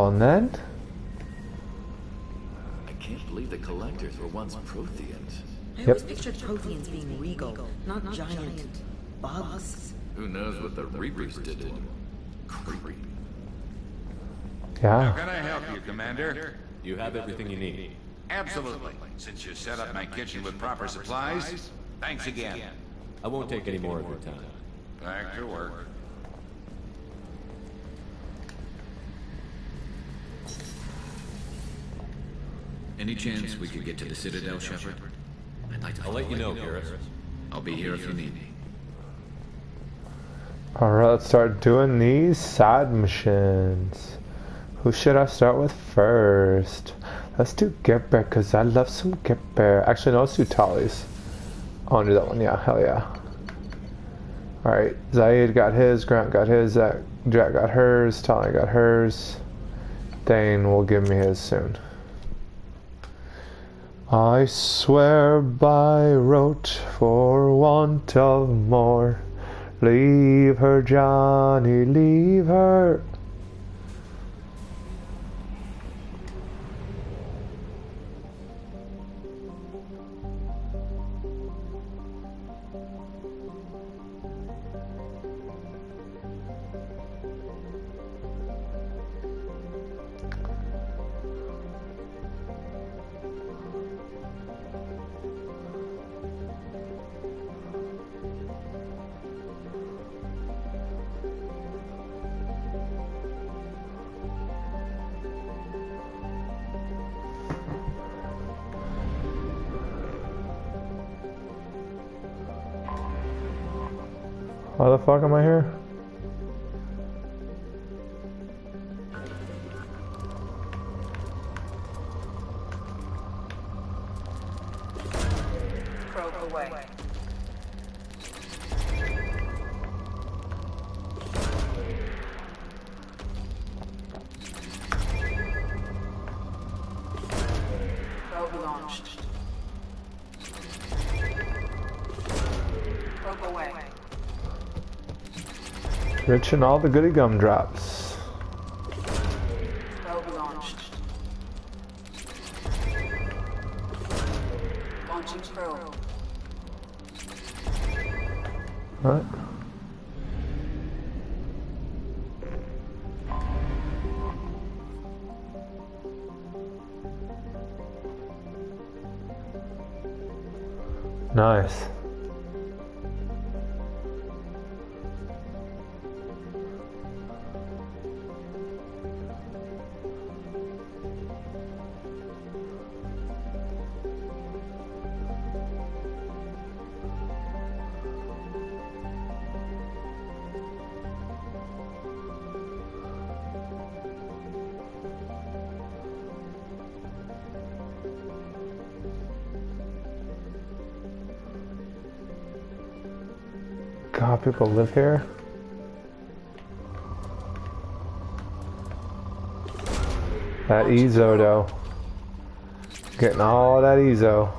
on then. I can't believe the collectors were once Protheans. I always pictured Protheans being regal, not giant bugs. Who knows what the Reapers did to them? Creepy. Yeah. How can I help you, Commander? You have everything you need. Absolutely. Since you set up my kitchen with proper supplies, thanks again. I won't take any more of your time. Back to work. Any chance we could get to the Citadel, Shepard? I'd like to. I'll let you know, Garrus. I'll be here if you need me. Alright, let's start doing these side missions. Who should I start with first? Let's do Get Bear, because I love some Get Bear. Actually, no, let's do Tallies. I want to do that one, yeah, hell yeah. Alright, Zaid got his, Grant got his, Jack got hers, Tali got hers. Dane will give me his soon. I swear by rote for want of more. Leave her, Johnny, leave her. Why the fuck am I here? Probe away. Probe launched. Probe away. Rich in all the goody gumdrops. Probe launched. Launching probe. What? Nice. God, people live here. That Ezo though. Getting all that Ezo.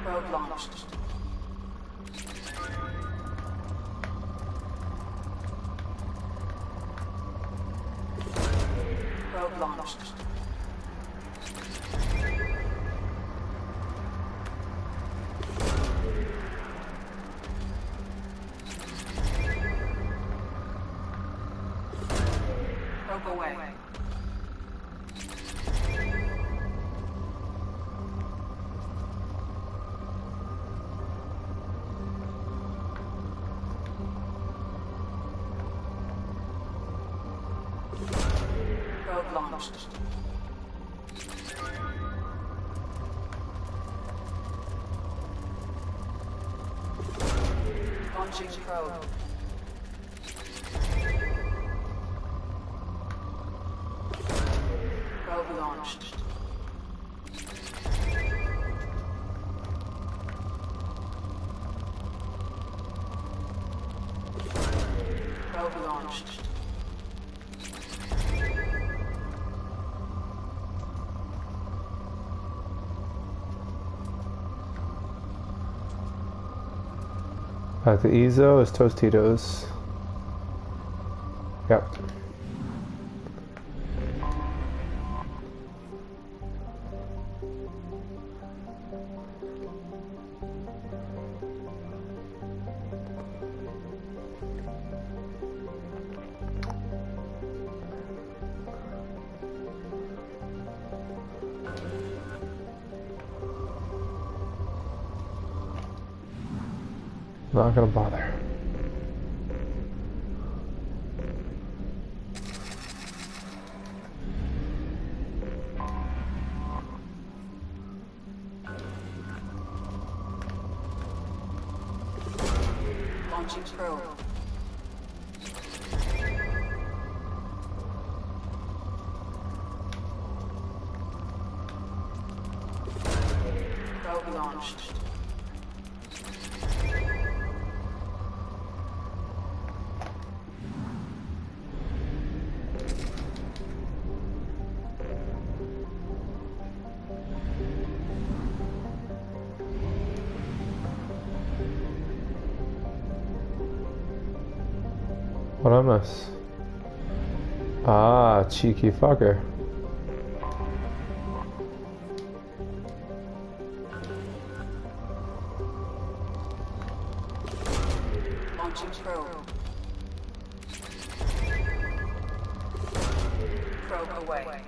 Probe launched. Probe launched. Probe away. Probe launched. Launching probe. Probe launched. Probe launched. The Ezo is Tostitos. Yep. Not gonna bother. Launching probe. Probe launched. What I miss? Ah, cheeky fucker. Launching probe. Probe away.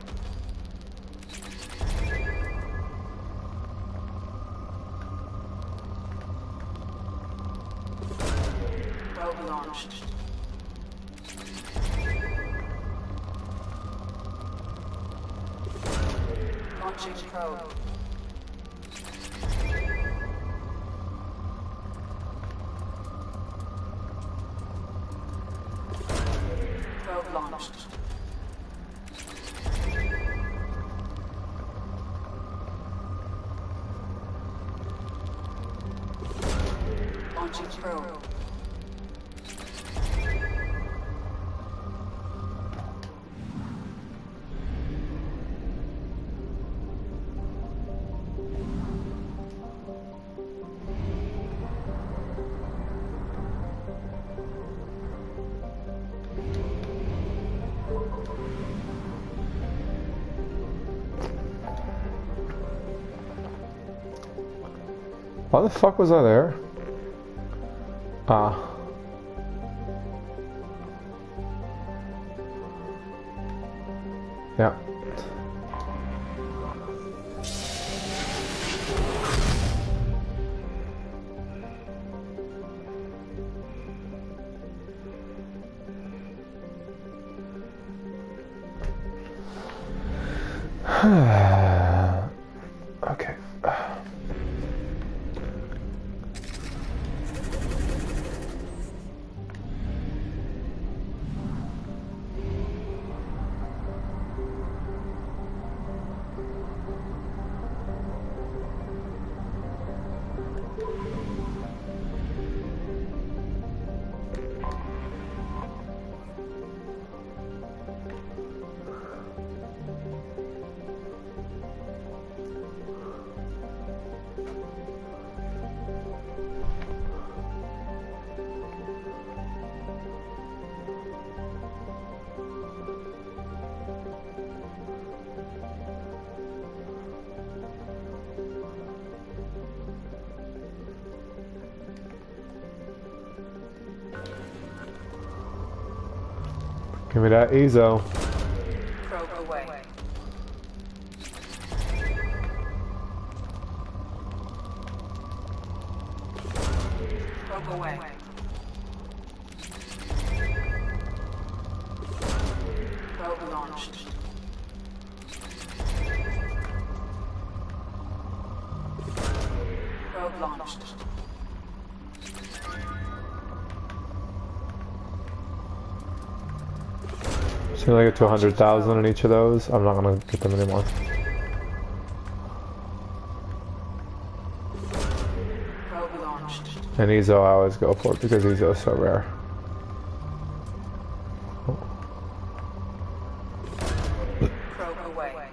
Probe launched. Launching probe. Probe launched. Launching probe. Why the fuck was I there? Ah. Yeah. Okay. Give me that EZO. Probe away. Probe away. Probe launched. Probe launched. As soon as I get to 100,000 in each of those, I'm not gonna get them anymore. Probe launched. And EZO I always go for it because EZO is so rare. Probe away.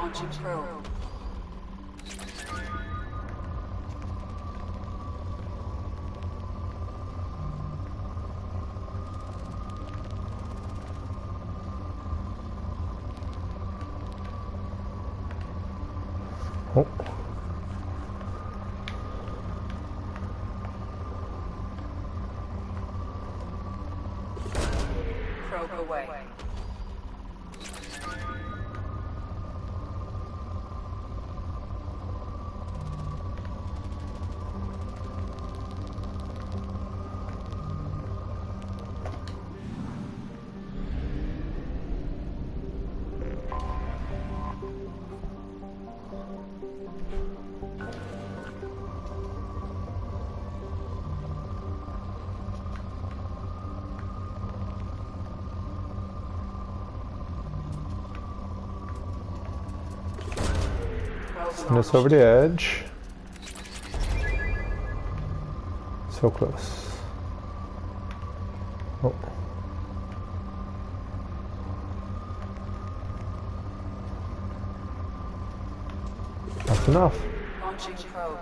Launching probe. Oh. Probe away. Send us over the edge. So close. Oh. That's enough. Launching probe.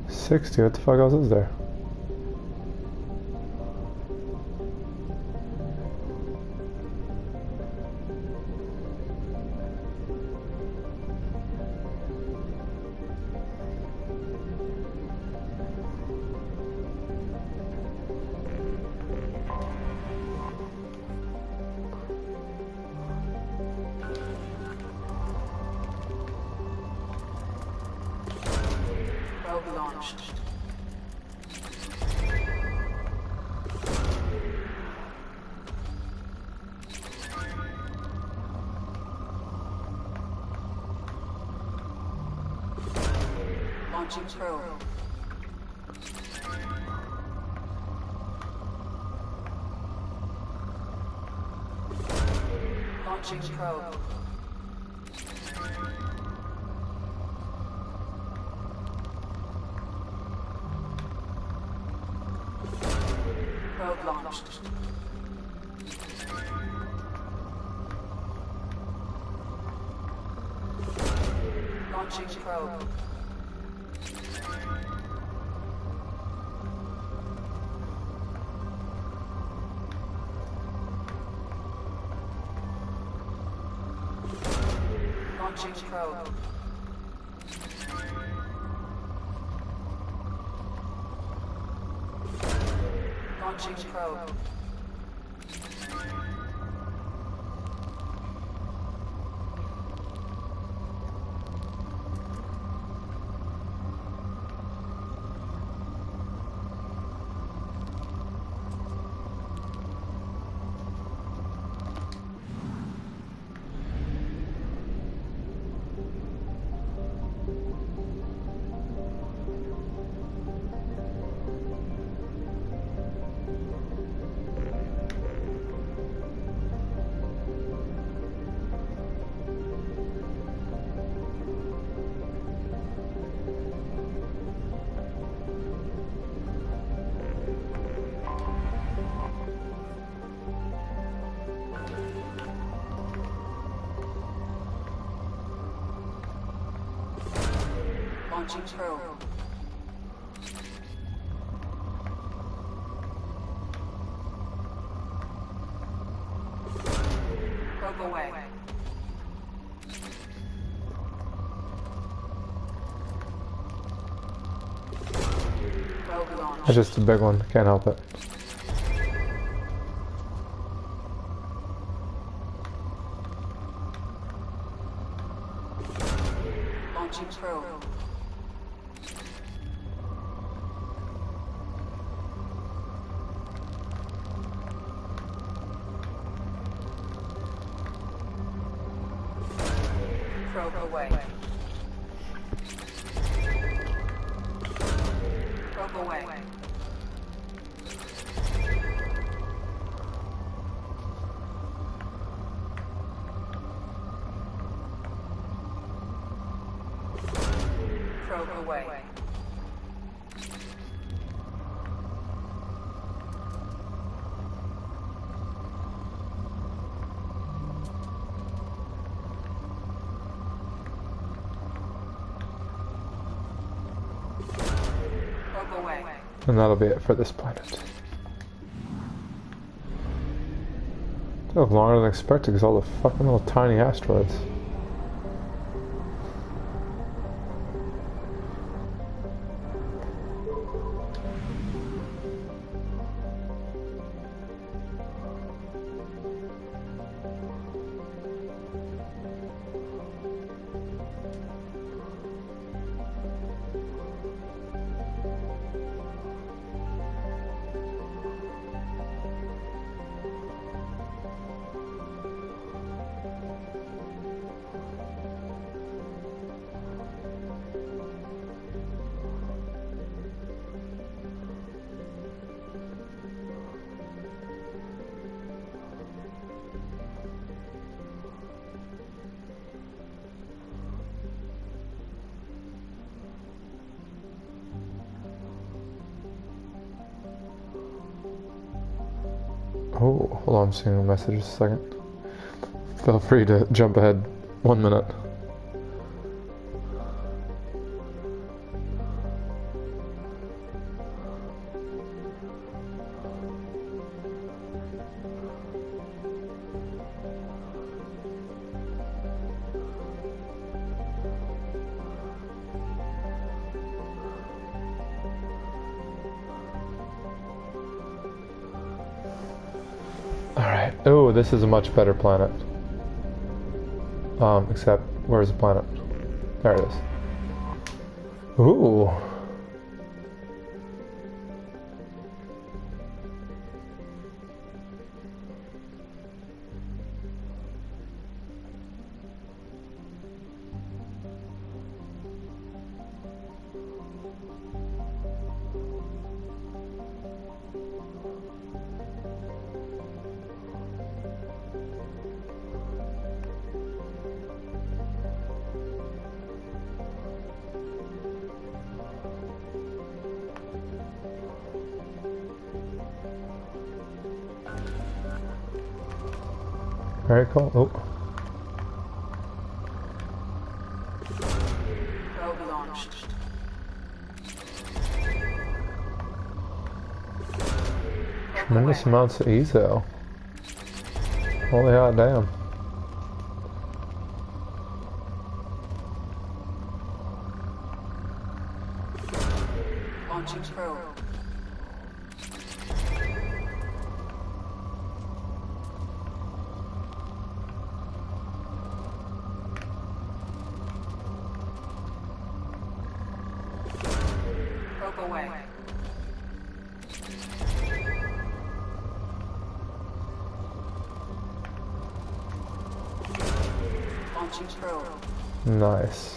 $60, what the fuck else is there? Probe launched. Launching probe. Launching probe. Probe launched. Launching probe. Launching probe. Launching probe. Launching probe. Probe away. Probe launched. That's just a big one, can't help it. Launching probe. Probe away. Probe away. Probe away. Probe away. And that'll be it for this planet. Took longer than expected because all the fucking little tiny asteroids. Oh, hold on, I'm seeing a message just a second. Feel free to jump ahead 1 minute. Alright. Oh, this is a much better planet. Except, where's the planet? There it is. Ooh. Very cool. Oh. Probe launched. Tremendous amounts of ezo. Holy hot damn. Launching probe. Probe away. Launching probe. Nice.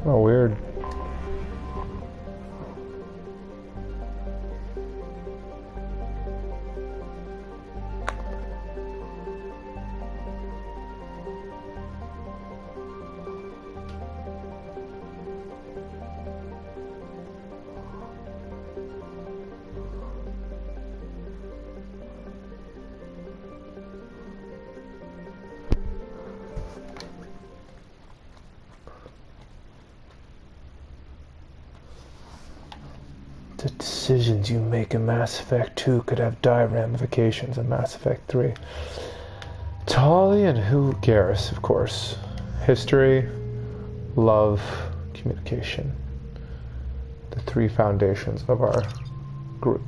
Oh, weird. The decisions you make in Mass Effect 2 could have dire ramifications in Mass Effect 3. Tali and who? Garrus, of course. History. love, communication. The three foundations of our group.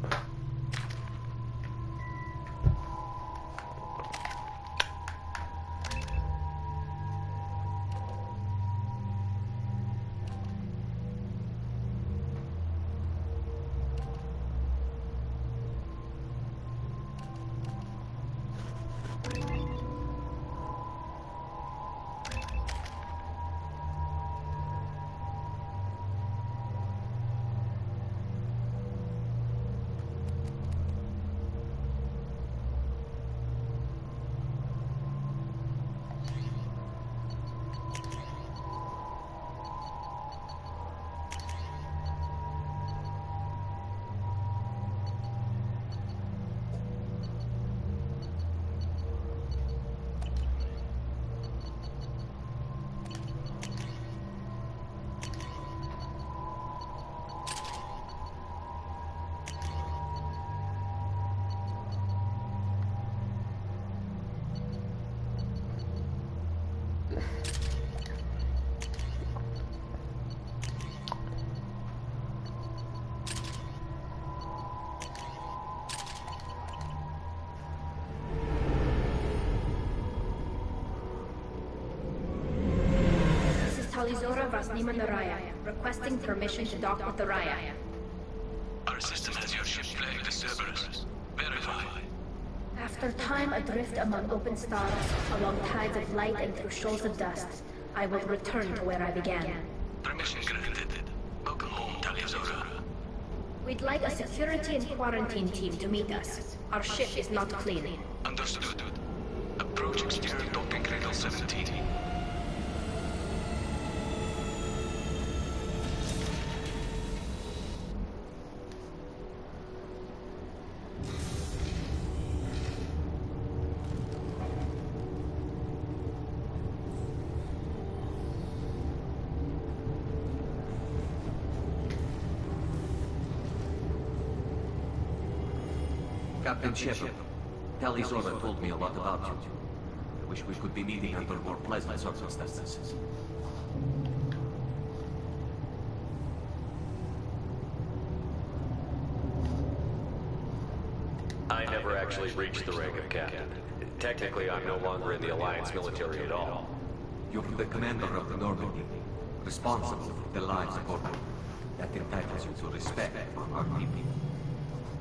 Talizora Vasnima Naraya, requesting permission to dock with the Raya. Our system has your ship flagged as Cerberus. Verify. After time adrift among open stars, along tides of light and through shoals of dust, I will return to where I began. Permission granted. Welcome home, Talizora. We'd like a security and quarantine team to meet us. Our ship is not clean. Understood. Approach exterior docking cradle 17. Captain Shepard, Talizora told me a lot about you. I wish we could be meeting under more pleasant circumstances. I never actually reached the rank of captain. Technically, I'm no longer in the Alliance military at all. You're the commander of the Normandy, responsible for the lives of our people. That entitles you to respect from our people.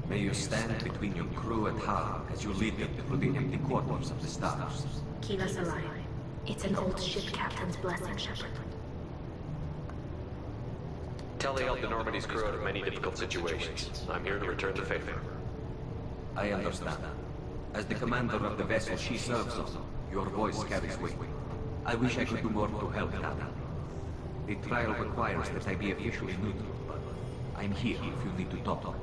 May you stand between your crew and Har as you lead them through the empty quarters of the stars. Kila Salai. It's an old ship captain's blessing, Shepard. Telly helped the Normandy's crew out of many difficult situations. I'm here to return the favor. I understand. As the commander of the vessel she serves on, your voice carries weight. I wish I could do more to help Tali. The trial requires that I be officially neutral, but I'm here if you need to talk.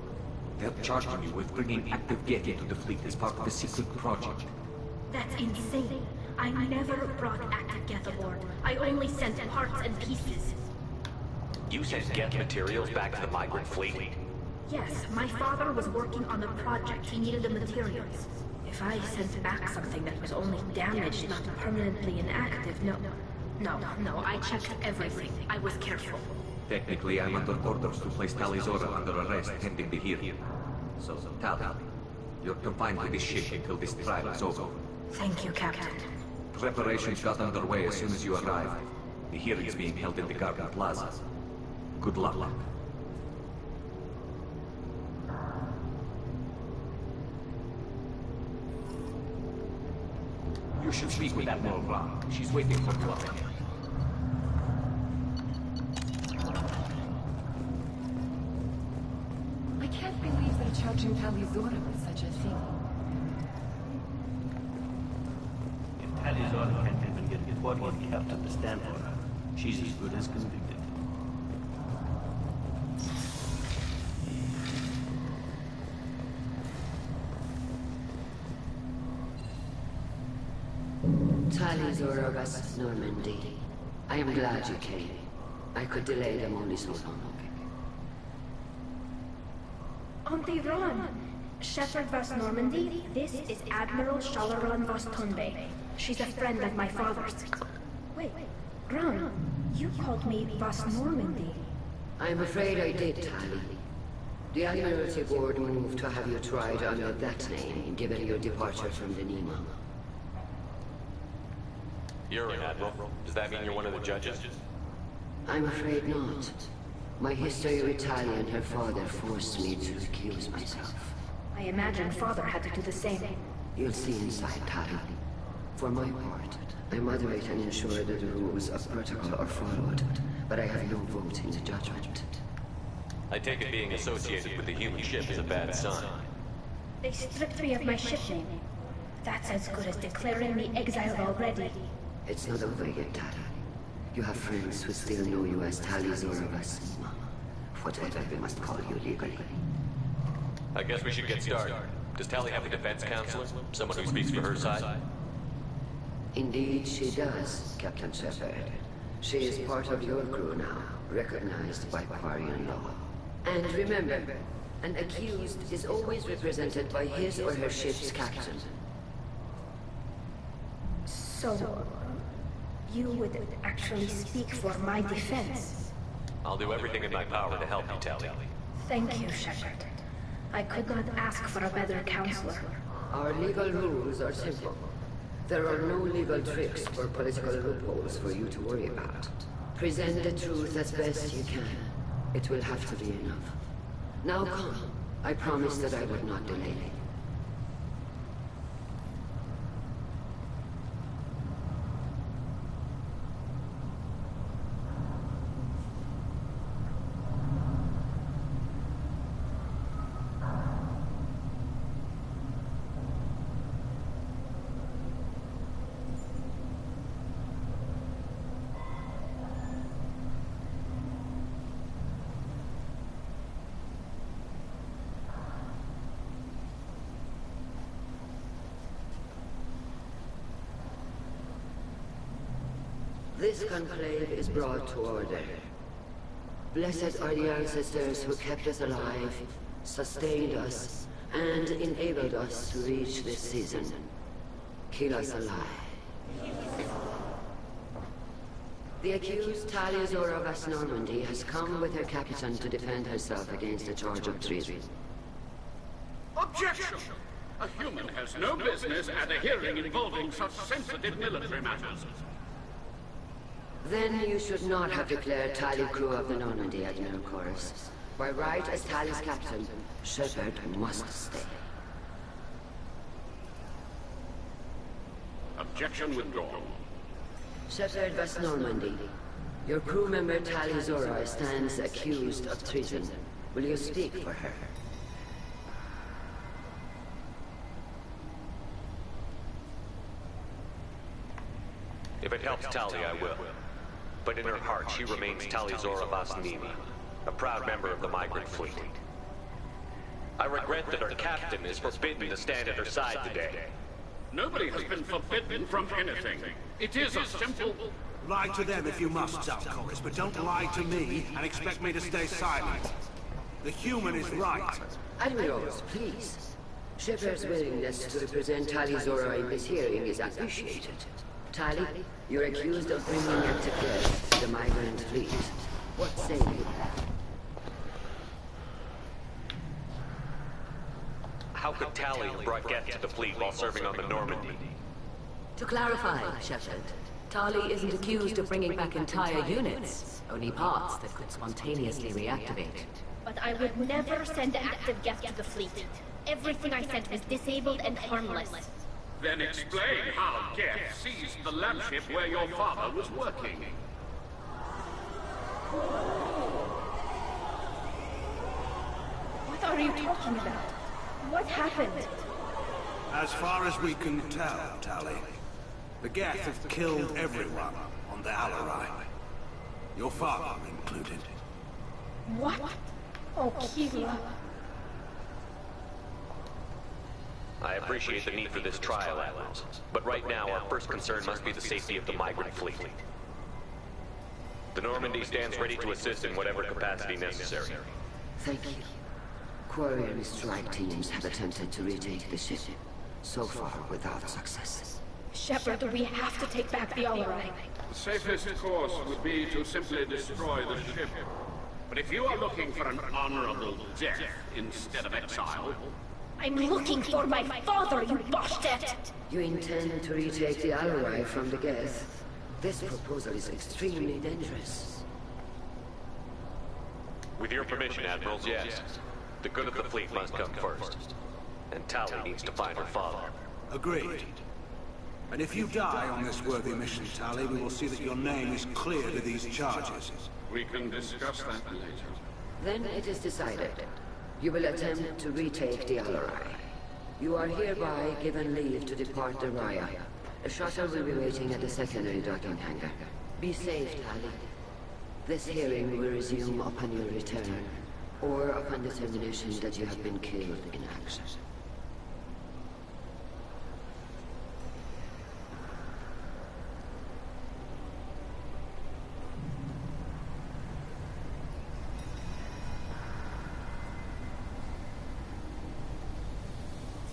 They're charging you with bringing active Getty to the fleet as part of a secret project. That's insane. I never brought active Geth aboard. I only sent parts and pieces. You sent Geth materials back to the migrant fleet? Yes, my father was working on a project. He needed the materials. If I sent back something that was only damaged, not permanently inactive, no, I checked everything. I was careful. Technically, I'm under orders to place Talizora under arrest pending the hearing. So, Tali, you're confined to this ship until this trial is over. Thank you, Captain. Preparations got underway as soon as you arrived. The hearing is being held in the Garden Plaza. Good luck. You should speak with Admiral Broc. She's waiting for you up ahead. I can't believe they're charging Talizora with such a thing. If Talizora can't even get the Quadron captain to stand for her, she's as good as convicted. Talizora of Normandy. I am glad you came. I could delay them only so long. Auntie Ron! Shepard Vas Normandy, this is Admiral Shalaron Vas Tunbe. She's a friend of my father's. Wait, Ron, You called me Boss Normandy. I'm afraid I did, Tally. The Admiralty Board moved to have you tried under that name, given your departure from the Nima. You're an admiral. Does that mean you're one of the judges? I'm afraid not. My history with Tally and her father forced me to recuse myself. I imagine Father had to do the same. You'll see inside, Tally. For my part, I moderate and ensure that the rules of protocol are followed, but I have no vote in the judgment. I take it being associated with the human ship is a bad sign. They stripped me of my ship name. That's as good as declaring me exiled already. It's not over yet, Tally. You have friends who still know you as Tally Zorobas, whatever we must call you legally. I guess we should get started. Does Tally have a defense counselor? Someone who speaks for her side? Indeed, she does, Captain Shepard. She is part of your crew now, recognized by Quarian law. And remember, an accused is always represented by his or her ship's captain. So, you would actually speak for my defense? I'll do everything in my power to help you, Tally. Thank you, Shepard. I could not ask for a better counselor. Our legal rules are simple. There are no legal tricks or political loopholes for you to worry about. Present the truth as best you can. It will have to be enough. Now come. I promise that I would not delay. This conclave is brought to order. Blessed are the ancestors who kept us alive, sustained us, and enabled us to reach this season. Keep us alive. The accused Talia Zorovas Normandy has come with her captain to defend herself against a charge of treason. Objection! A human has no business at a hearing involving such sensitive military matters. Then you should not have declared Tally crew of the Normandy, Admiral Chorus. By right as Tally's captain, Shepard must stay. Objection withdrawn. Shepard Vas Normandy, your crew member Tally Zora stands accused of treason. Will you speak for her? If it helps Tally, I will. But in her heart, she remains Tally Zora Vas Nimi, a proud member of the migrant fleet. I regret that our captain is forbidden to stand at her side today. Nobody has been forbidden from anything. It is a simple... Lie to them if you must, Zalcoris, but don't lie to me and expect me to stay silent. The human is right. Admirals, please. Shepard's willingness to represent Tally Zora in this hearing is appreciated. Tally, you're accused of bringing active death to the migrant fleet. What say you? How could Tally have brought Geth to the fleet while serving on the Normandy? To clarify, Shepard, Tally isn't accused of bringing back entire units, only parts that could spontaneously reactivate. But I would never send active Geth to the fleet. Everything I sent was disabled and harmless. Then explain how Geth seized the lampship where your father was working. What are you talking about? What happened? As far as we can tell, Tally, the Geth have killed everyone on the Alarai. Your father included. What? Oh, Kira. I appreciate the need for this trial, Admirals, but right now our first concern must be the safety of the migrant fleet. The Normandy stands ready to assist in whatever capacity necessary. Thank you. Quarian strike teams have attempted to retake the ship, so far without success. Shepard, we have to take back the Alarai. The safest course would be to simply destroy the ship. But if you are looking for an honorable death instead of exile... I'm looking for my father, you bastet! You intend to retake the Alarai from the Geth? This proposal is extremely dangerous. With your permission, Admirals, yes. The good of the fleet must come first. And Tali needs to find her father. Agreed. And if you die on this worthy mission, Tali, we will see that your name is cleared of these charges. We can discuss that later. Then it is decided. You will attempt to retake the Alarai. You are hereby given leave to depart the Raya. A shuttle will be waiting at the secondary docking hangar. Be safe, Tali. This hearing will resume upon your return, or upon determination that you have been killed in action.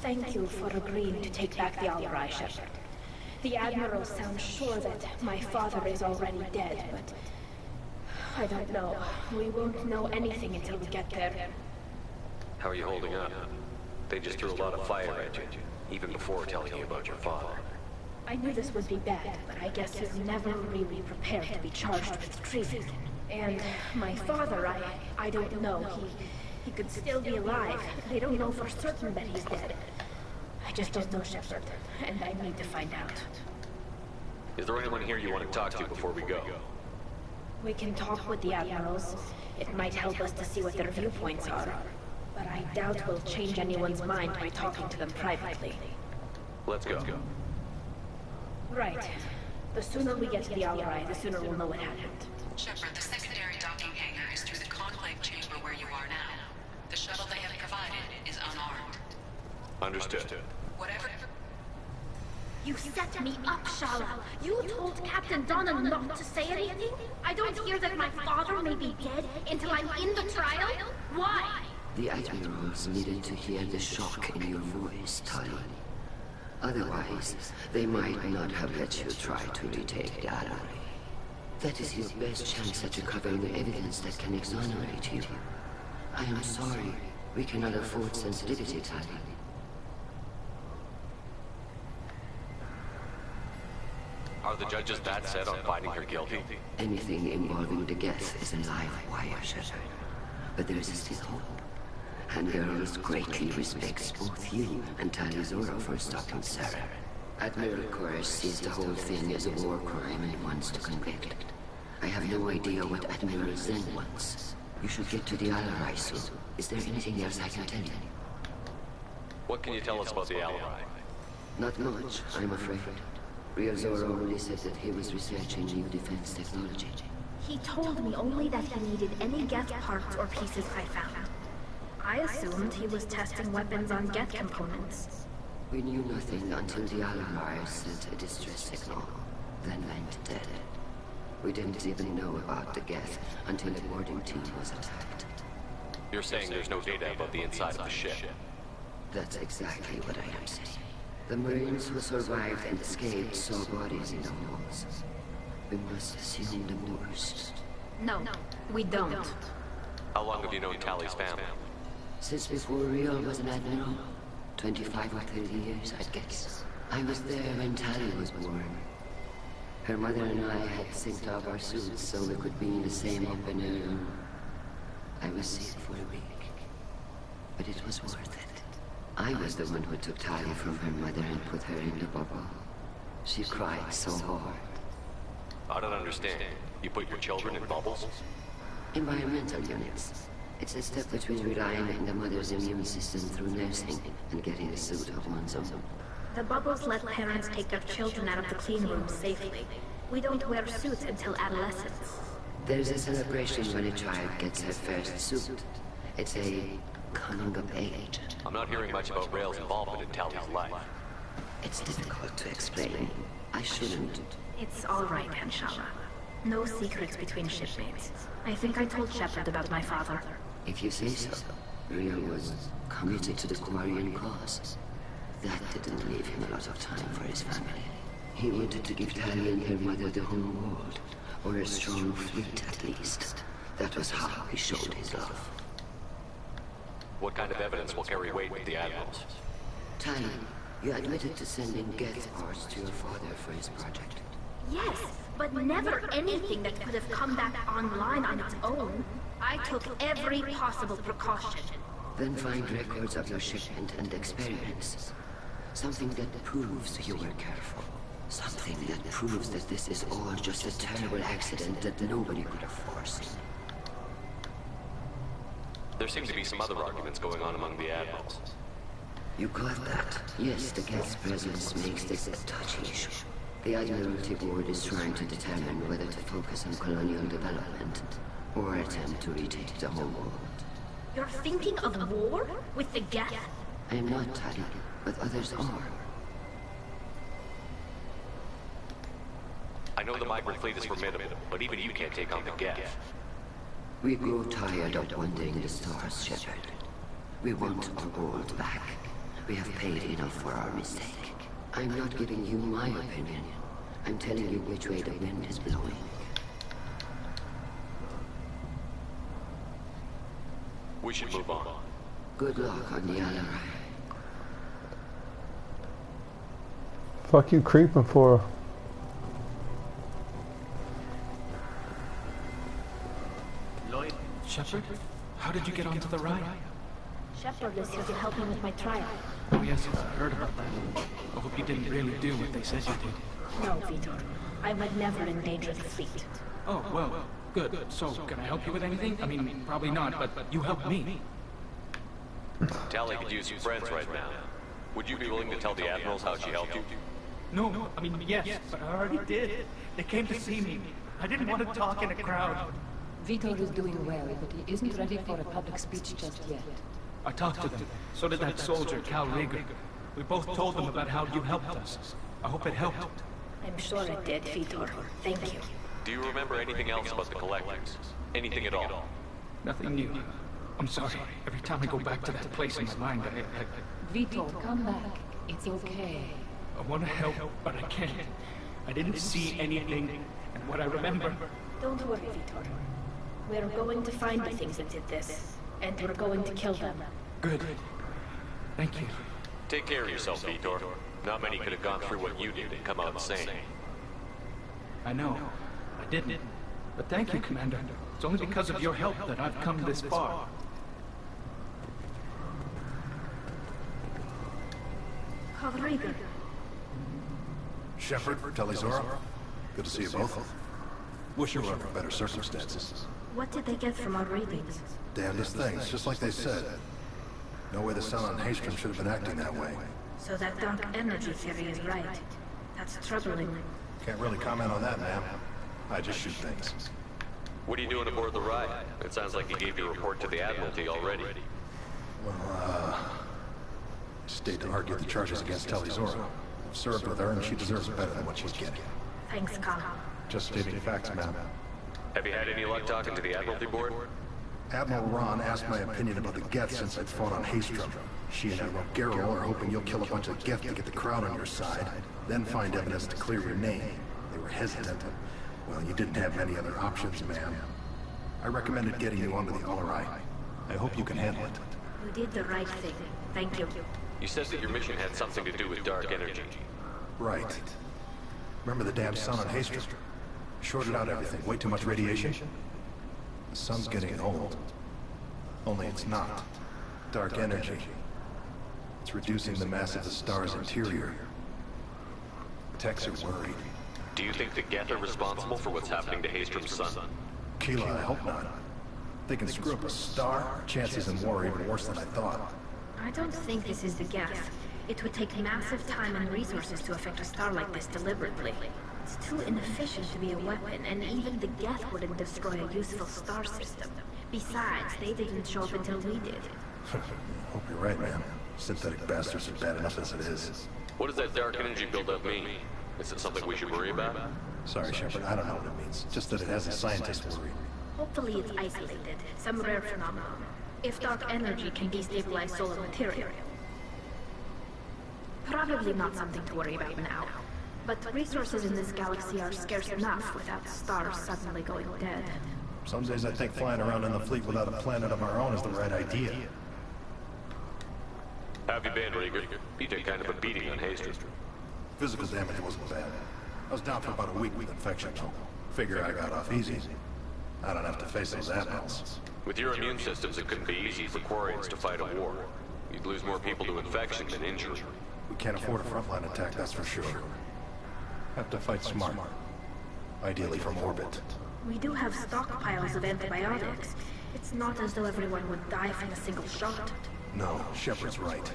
Thank you for agreeing to take back the Alarai, Shepard. The Admiral sounds sure that my father is already dead, but... I don't know. We won't know anything until we get there. How are you holding up? They just threw a lot of fire at you, even before telling you about your father. I knew this would be bad, but I guess you're never really prepared to be charged with treason. And my father, I don't know. He could still be alive. They don't know for certain that he's dead. I just don't know, Shepard, and I need to find out. Is there anyone here you want to talk to before we go? We can talk with the Admirals. It might help us to see what their viewpoints are. But I doubt we'll change anyone's mind by talking to them privately. Let's go. Right. The sooner we get to the Alarai, the sooner we'll know what happened. Shepard, the secondary docking hangar is through the conclave chamber where you are now. The shuttle they have provided is unarmed. Understood. Whatever... You set me up, Shala. You told Captain Donna not to say anything? I don't hear that my father may be dead until I'm in the trial? Why? The Admirals needed to hear the shock in your voice, Tali. Otherwise, they might not have let you try to retake the Alarai. That is your best chance at recovering the evidence that can exonerate you. I am sorry. We cannot afford sensitivity, Tali. Are the judges that set on finding her guilty? Anything involving the Geth is a live wire, Shepard. But there is still hope. And Girls greatly respects both you and Tali Zora for stopping Sarah. Admiral Koresh sees the whole thing as a war crime and wants to convict. I have no idea what Admiral Zen wants. You should get to the Alarai soon. Is there anything else I can tell you? What can you tell us about the Alarai? Not much, I'm afraid. Real Zora only said that he was researching new defense technology. He told me only that he needed any Geth parts or pieces I found. I assumed he was testing weapons on Geth components. We knew nothing until the Alarai sent a distress signal, then went dead. We didn't even know about the Geth until the boarding team was attacked. You're saying there's no data about the inside of the ship? That's exactly what I am saying. The Marines who survived and escaped saw bodies in the walls. We must assume the worst. No, we don't. How long have you known Tali's family? Since before Real was an admiral. 25 or 30 years, I'd guess. I was there when Tali was born. Her mother and I had synced up our suits so we could be in the same open air room. I was sick for a week, but it was worth it. I was the one who took Tali from her mother and put her in the bubble. She cried so hard. I don't understand. You put your children in bubbles? Environmental units. It's a step between relying on the mother's immune system through nursing and getting a suit of one's own. The bubbles let parents take their children out of the clean rooms safely. We don't wear suits until adolescence. There's a celebration when a child gets her first suit. It's a coming of age. I'm not hearing much about Rail's involvement in Tali's life. It's difficult to explain. I shouldn't. It's all right, Anshala. No secrets between shipmates. I think I told Shepard about my father. If you say so. Real was committed to the Quarian cause. That didn't leave him a lot of time for his family. He wanted to give Tali and her mother the whole world, or a strong fleet at least. That was how he showed his love. What kind of evidence will carry weight with the Admirals? Tali, you admitted to sending Geth parts to your father for his project. Yes, but never anything that could have come back online on its own. I took every possible precaution. Then find records of your shipment and experiments. Something that proves you were careful. Something that proves that this is all just a terrible accident that nobody could have foreseen. There seem to be some other arguments going on among the Admirals. You got that? Yes, the Geth's presence makes this a touchy issue. The Admiralty Board is trying to determine whether to focus on colonial development or attempt to retake the whole world. You're thinking of war? With the Geth? I am not, Tali, but others are. I know the migrant fleet is formidable, but even you can't take on the Geth. We grow tired of wandering the stars, Shepard. We want our gold back. We have paid enough for our mistake. I'm not giving you my opinion. I'm telling you which way the wind is blowing. We should move on. Good luck on the Alarai. Fuck you creeping for? Lloyd, Shepard, how did you get onto the ride? Shepard is here to help me with my trial. Oh yes, I heard about that. I hope you didn't really do what they said you did. No, Vitor. I would never endanger the fleet. Oh, well, good. So, can I help you with anything? I mean, probably not, but you helped me. Tali could use some friends right now. Would you be willing to tell the Admirals how she helped you? No, I mean, yes, but I already did. They came to see me. I didn't want to talk in a crowd. Vitor is doing well, but he isn't ready for a public speech just yet. I talked to them. So did that soldier, Cal Rieger. We both told them about how you helped us. I hope it helped. I'm sure it did, Vitor. Thank you. Do you remember anything else about the Collectors? Anything at all? Nothing new. I'm sorry. Every time I go back to that place in my mind, Vitor, come back. It's okay. I want to help, but I can't. I didn't see anything, and what I remember... Don't worry, Vitor. We're going to find the things that did this, and we're going to kill them. Good. Thank you. Take care of yourself, Vitor. Not many could have gone through what you did and come out sane. I know. I didn't. But thank you, Commander. It's only because of your help that I've come this far. Rieger. Shepard, Telizora. Good to see you both. Wish you were under better circumstances. What did they get from our readings? Damnedest things, just like they said. No way the sun on Haystrom should have been acting that way. So that dark energy theory is right. That's troubling. Can't really comment on that, ma'am. I just shoot things. What are you doing aboard the ride? It sounds like you gave your report to the Admiralty already. Well, stayed to argue the charges against Telizora. Served with her, and she deserves better than what she's getting. Thanks, Carl. Just stating facts, ma'am. Have you had any luck talking to the Admiralty Board? Admiral Ron asked my opinion about the Geth since I'd fought on Haystrom. She and Admiral Garrow are hoping you'll kill a bunch of Geth to get the crowd on your side, then find evidence to clear your name. They were hesitant. Well, you didn't have many other options, ma'am. I recommended getting you onto the Alarai. I hope you can handle it. You did the right thing. Thank you. You said that your mission had something to do with dark energy. Right. Remember the damn sun on Haystrom? Shorted out everything. Way too much radiation? The sun's getting old. Only it's not. Dark energy. It's reducing the mass of the star's interior. Techs are worried. Do you think the Geth are responsible for what's happening to Haystrom's sun? Keela, I hope not. They can screw up a star. Chances in war are even worse than I thought. I don't think this is the Geth. It would take massive time and resources to affect a star like this deliberately. It's too inefficient to be a weapon, and even the Geth wouldn't destroy a useful star system. Besides, they didn't show up until we did. Hope you're right, man. Synthetic bastards are bad enough as it is. What does that dark energy buildup mean? Is it something we should worry about? Sorry, Shepard, I don't know what it means. Just that it has a scientist worried. Hopefully it's isolated, some rare phenomenon. If dark energy can destabilize solar material. Probably not something to worry about now. but resources in this galaxy are scarce enough without stars suddenly going dead. Some days I think flying around in the fleet without a planet of our own is the right idea. How have you been, Rieger? You took kind of a beating on Hastings. Physical damage wasn't bad. I was down for about a week with infection, though. Figure I got off easy. I don't have to face those admirals. With your immune systems, it couldn't be easy for Quarians to fight a war. You'd lose more people to infection than injury. We can't afford a frontline attack, that's for sure. Have to fight smart. Ideally from orbit. We do have stockpiles of antibiotics. It's not as though everyone would die from a single shot. No, Shepard's right.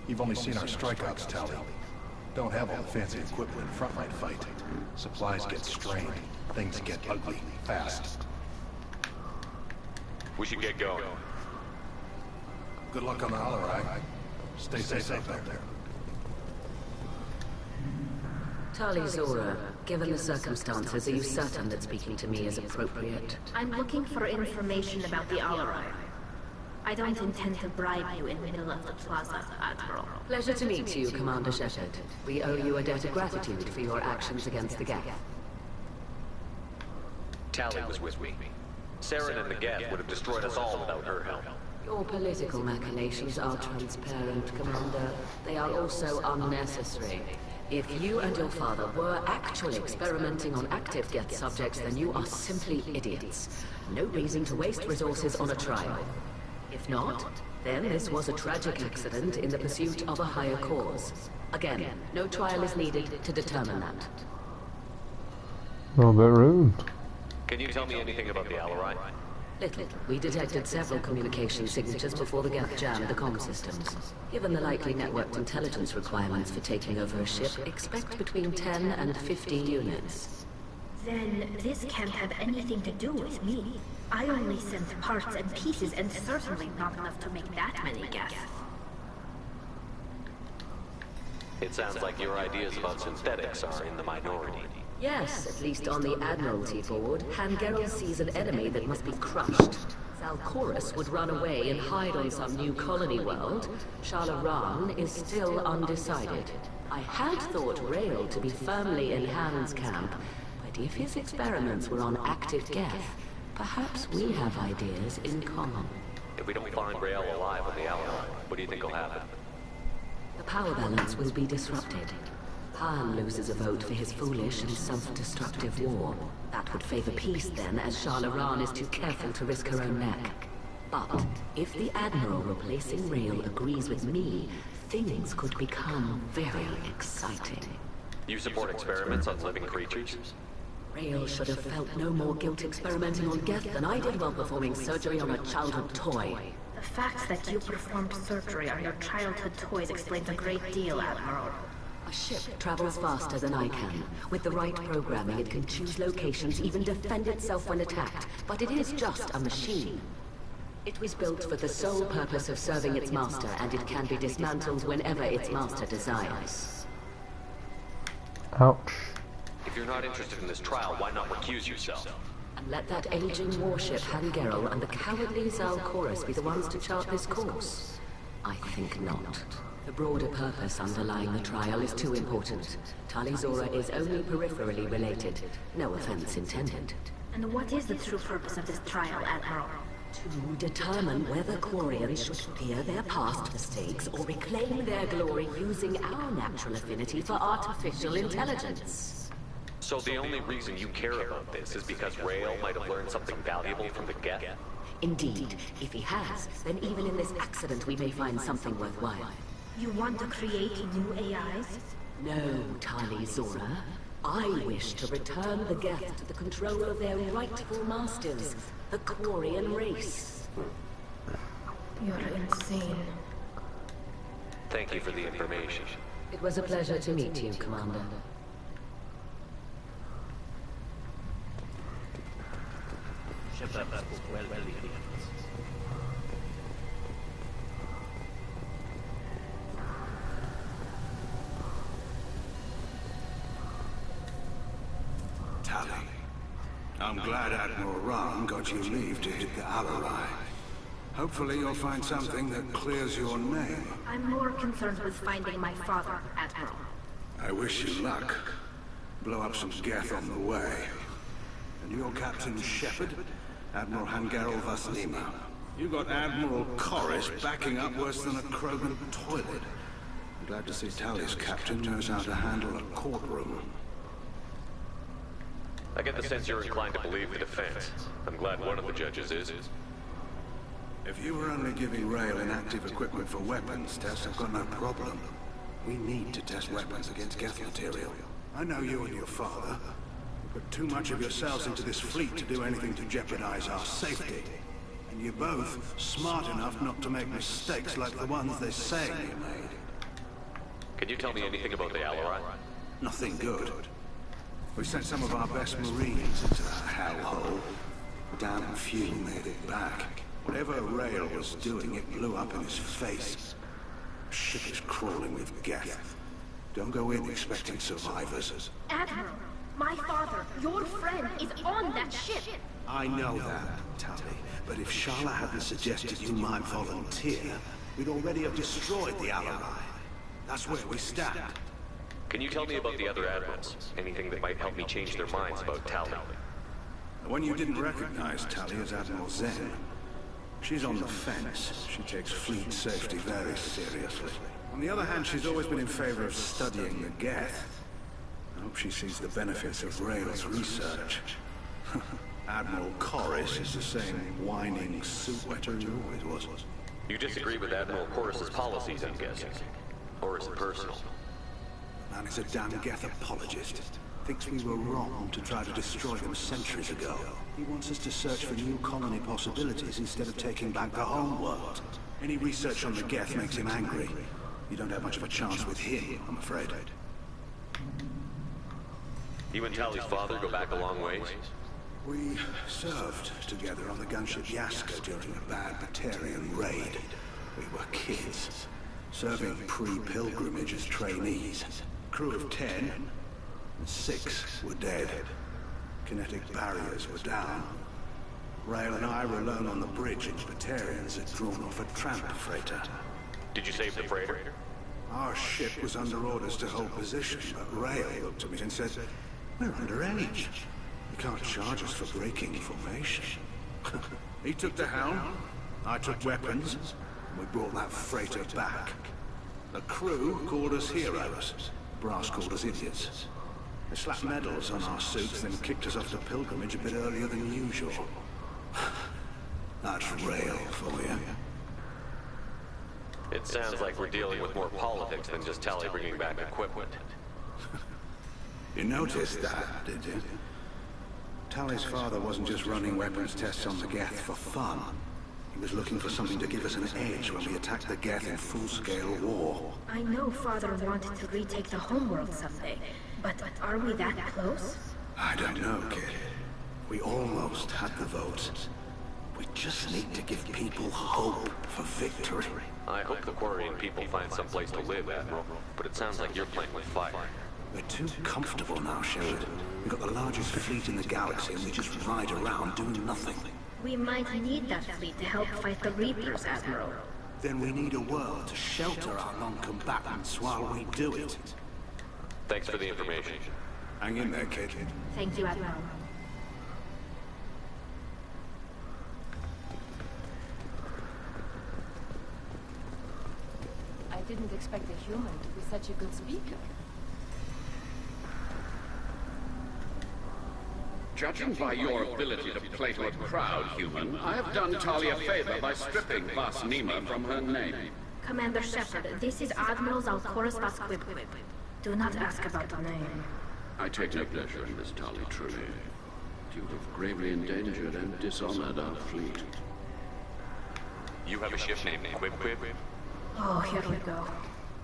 You've only seen our strikeouts tally. Don't have all the fancy equipment in frontline fight. Supplies get strained. Things get ugly, fast. We should get going. Good luck on the Holoride. Stay safe out there. Tali Zora, given the circumstances, are you certain that speaking to me is appropriate? I'm looking for information about the Alarai. I don't intend to bribe you in the middle of the plaza, Admiral. Pleasure to meet you, Commander Shepard. We owe you a debt of gratitude for your actions against the Geth. Tali was with me. Saren and the Geth would have destroyed us all without her help. Your political machinations are transparent, Commander. They are also unnecessary. If you and your father were actually experimenting on active Geth subjects, then you are simply idiots. No reason to waste resources on a trial. If not, then this was a tragic accident in the pursuit of a higher cause. Again, no trial is needed to determine that. A little bit rude. Can you tell me anything about the Alarai? Little. We detected several communication signatures before the Geth jammed the comm systems. Given the likely networked intelligence requirements for taking over a ship, expect between 10 and 50 units. Then this can't have anything to do with me. I only sent parts and pieces, and certainly not enough to make that many Geth. It sounds like your ideas about synthetics are in the minority. Yes, at least on the Admiralty board, Hangerel sees an enemy that must be crushed. Zalcorus would run away and hide on some new colony world. Shalaran is still undecided. I had thought Rael to be firmly in Han's camp, but if his experiments were on active Geth, perhaps we have ideas in common. If we don't find Rael alive on the Alarai, what do you think will happen? The power balance will be disrupted. Han loses a vote for his foolish and self-destructive war. That would favor peace then, as Shalaran is too careful to risk her own neck. But if the Admiral replacing Rael agrees with me, things could become very exciting. You support experiments on living creatures? Rael should have felt no more guilt experimenting on Geth than I did while performing surgery on a childhood toy. The fact that you performed surgery on your childhood toys explains a great deal, Admiral. A ship travels faster than I can. With the right programming, it can choose locations, even defend itself when attacked. But it is just a machine. It was built for the sole purpose of serving its master, and it can be dismantled whenever its master desires. Ouch. If you're not interested in this trial, why not recuse yourself? And let that aging warship Hangerel and the cowardly Zalcorus be the ones to chart this course? I think not. The broader purpose underlying the trial is too important. Tali Zora is only peripherally related. No offense intended. And what is the true purpose of this trial, Admiral? To determine whether Quarians should fear their past mistakes or reclaim their glory using our natural affinity for artificial intelligence. So the only reason you care about this is because Rael might have learned something valuable from the Geth? Indeed. If he has, then even in this accident we may find something worthwhile. You want to create new AIs? No, Tali Zora. I wish to return the Geth to the control of their rightful masters, the Quarian race. You're insane. Thank you for the information. It was a pleasure to meet you, Commander. Tali, I'm glad Admiral Ron got you leave to hit the Alarai. Hopefully you'll find something that clears your name. I'm more concerned with finding my father, Admiral. I wish you luck. blow up some Geth on the way. And your Captain Shepard, Admiral Hangarel Vasnima. You got Admiral Corris backing up worse than a Krogan toilet. I'm glad to see Tali's captain knows how to handle a courtroom. I get the sense you're inclined to believe the defense. I'm glad one of the judges is. If you were only giving Rail inactive equipment for weapons tests, I've got no problem. We need to test weapons against Geth material. I know you and your father. You put too much of yourselves into this fleet to do anything to jeopardize our safety. And you're both smart enough not to make mistakes like the ones they say you made. Can you tell me anything about the Alarai? Nothing good. We sent some of our best Marines into that hellhole. Damn few made it back. Whatever Rail was doing, it blew up in his face. The ship is crawling with Geth. Don't go in expecting survivors. Admiral, my father, your friend, is on that ship. I know that, Tali. But if Shala hadn't suggested you might volunteer, we'd already have destroyed the Alarai. That's where we stand. Can you tell me about the other admirals? Anything that might help me change their minds about Tali? The one you didn't recognize, Tali, is Admiral Zen. She's on the fence. She takes fleet safety very seriously. On the other hand, she's always been in favor of studying the Geth. I hope she sees the benefits of Rail's research. Admiral Corris is the same whining suit-wetter he always was. You disagree with Admiral Corris's policies, I'm guessing? Or is it personal? The man is a damn Geth apologist. Thinks we were wrong to try to destroy them centuries ago. He wants us to search for new colony possibilities instead of taking back the home world. Any research on the Geth makes him angry. You don't have much of a chance with him, I'm afraid. You and Tali's father go back a long ways? We served together on the gunship Yaska during a bad Batarian raid. We were kids, serving pre-pilgrimage as trainees. Crew of 10, and 6 were dead. Kinetic barriers were down. Rail and I were alone on the bridge, and Batarians had drawn off a tramp freighter. Did you save the freighter? Our ship was under orders to hold position, but Rail looked at me and said, "We're underage. You can't charge us for breaking formation." He took the helm, I took weapons, and we brought that freighter back. The crew called us heroes. Brass called us idiots. They slapped medals on our suits, then kicked us off to pilgrimage a bit earlier than usual. That's Rail for you. It sounds like we're dealing with more politics than just Tali bringing back equipment. You noticed that, did you? Tali's father wasn't just running weapons tests on the Geth for fun. He was looking for something to give us an edge when we attacked the Geth in full-scale war. I know father wanted to retake the homeworld someday, but are we that close? I don't know, kid. We almost had the votes. We just need to give people hope for victory. I hope the Quarian people find some place to live, Admiral, but it sounds like you're playing with fire. We're too comfortable now, Shepard. We've got the largest fleet in the galaxy and we just ride around doing nothing. We might need that fleet to help fight the Reapers, Admiral. Then we need a world to shelter our non-combatants while we do it. Thanks for the information. Hang in there, kid. Thank you, Admiral. I didn't expect a human to be such a good speaker. Judging by your ability to play to a crowd, human, I have done Tali a favor by stripping Vasnima from her name. Commander Shepard, this is Admiral Zalkoris Vasquibquib. Do not ask about the name. I take no pleasure in this, Tali, truly. You have gravely endangered and dishonored our fleet. You have a ship named Quib? Oh, here we go.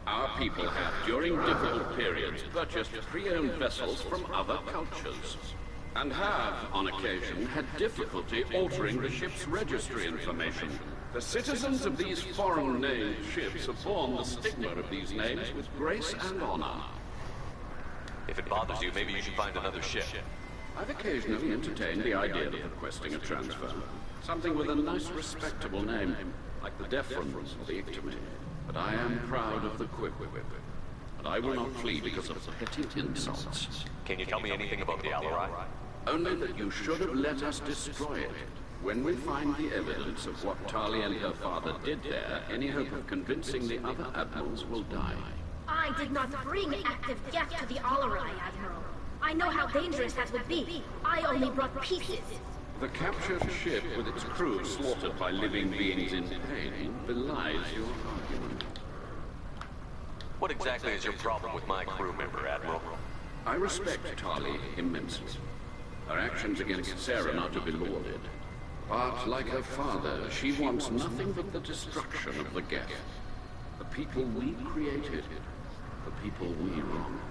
Our people have, during difficult periods, purchased pre-owned vessels from other cultures. And have, on occasion, had difficulty altering the ship's registry information. The citizens of these foreign-named ships have borne the stigma of these names with grace and honor. If it bothers you, maybe you should find another ship. I've occasionally entertained the idea of requesting a transfer. Something with a nice, respectable name, like the Deferens or the Ictomy. But I am proud of the Quib. but I will not flee because of petty insults. Can you tell me anything about the Alarai? Only that you should have let us destroy it. When we find the evidence of what Tali and her father did there, any hope of convincing the other admirals will die. I did not bring active Geth to the Alarai, Admiral. I know how dangerous that would be. I only brought pieces. The captured ship with its crew slaughtered by living beings in pain belies your argument. What exactly is your problem with my crew member, Admiral? I respect Tali immensely. Her actions against Sarah are to be lauded. But, like her father, she wants nothing but the destruction of the Geth. The people we created, the people we wronged.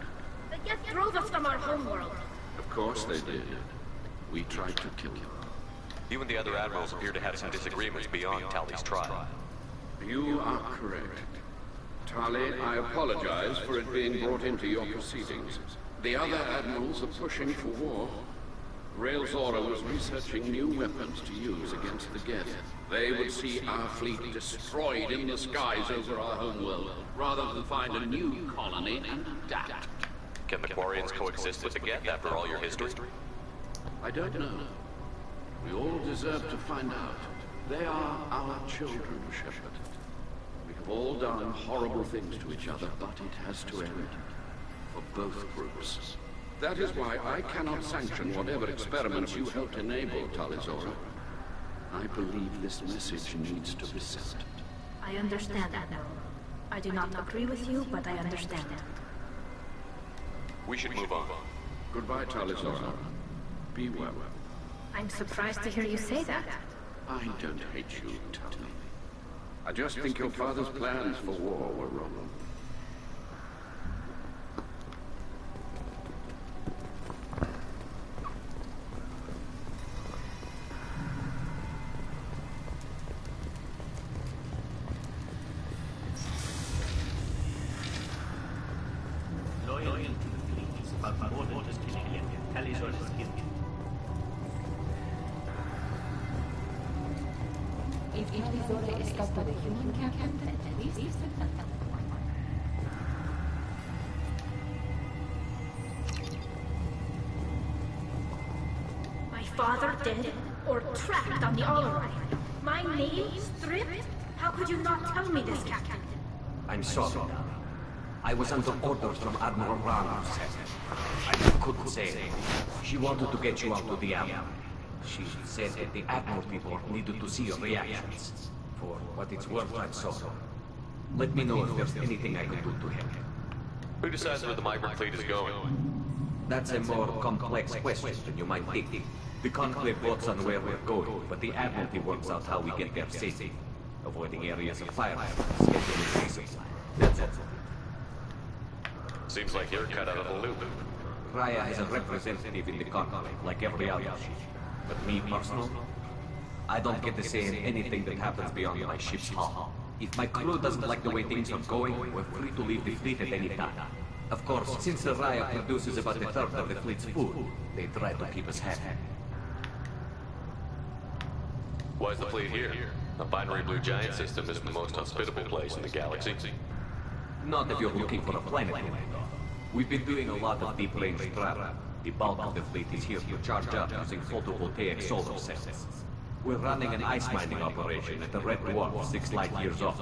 The Geth drove us from our homeworld. Of course they did. We tried to kill them. You and the other admirals appear to have some disagreements beyond Tali's trial. You are correct. Tali, I apologize for it being brought into your proceedings. The other admirals are pushing for war. Rael Zora was researching new weapons to use against the Geth. They would see our fleet destroyed in the skies over our homeworld, rather than find a new colony and adapt. Can the Quarians coexist with the Geth after all your history? I don't know. We all deserve to find out. They are our children, Shepard. We have all done horrible things to each other, but it has to end. For both groups. That is why I cannot sanction whatever experiments you helped enable, Talizora. I believe this message needs to be sent. I understand, Admiral. I do not agree with you, but I understand. We should move on. Goodbye, Talizora. Be well. I'm surprised to hear you say that. I don't hate you, Tali. I just think your father's plans for war were wrong. Loyalty to the fleet is about more than just killing Talizora's skin. If Talizora escaped with a human captain, at least it's My father dead or trapped on the Alarai? My name stripped? How could you not tell me this, Captain? I'm sorry, Dali. I was under orders from Admiral Ron who said I couldn't say anything. She wanted to get you out to the alley. She said that the Admiral people needed to see your reactions. For what it's worth, I'm sorry. Let me know if there's anything I can do to help. Who decides where the migrant fleet is going? That's a more complex question than you might think. The Conclave votes on where we're going, but the Admiralty works out how we get there safely. Avoiding areas of fire, scheduling resupply. That's all. Seems like you're cut out of the loop. Raya has a representative in the Conclave, like every other ship. But me, personally, I don't get to say in anything that happens beyond my ship's hull. If my crew doesn't like the way things are going, we're free to leave the fleet at any time. Of course, since the Raya produces about a third of the fleet's food, they try to keep us happy. Why is the fleet here? A binary blue giant system is the most hospitable place in the galaxy. Not if you're looking for a planet, though. We've been doing a lot of deep-range travel. The bulk of the fleet is here to charge up using photovoltaic solar cells. We're running an ice mining operation at the Red Dwarf 6 light years off.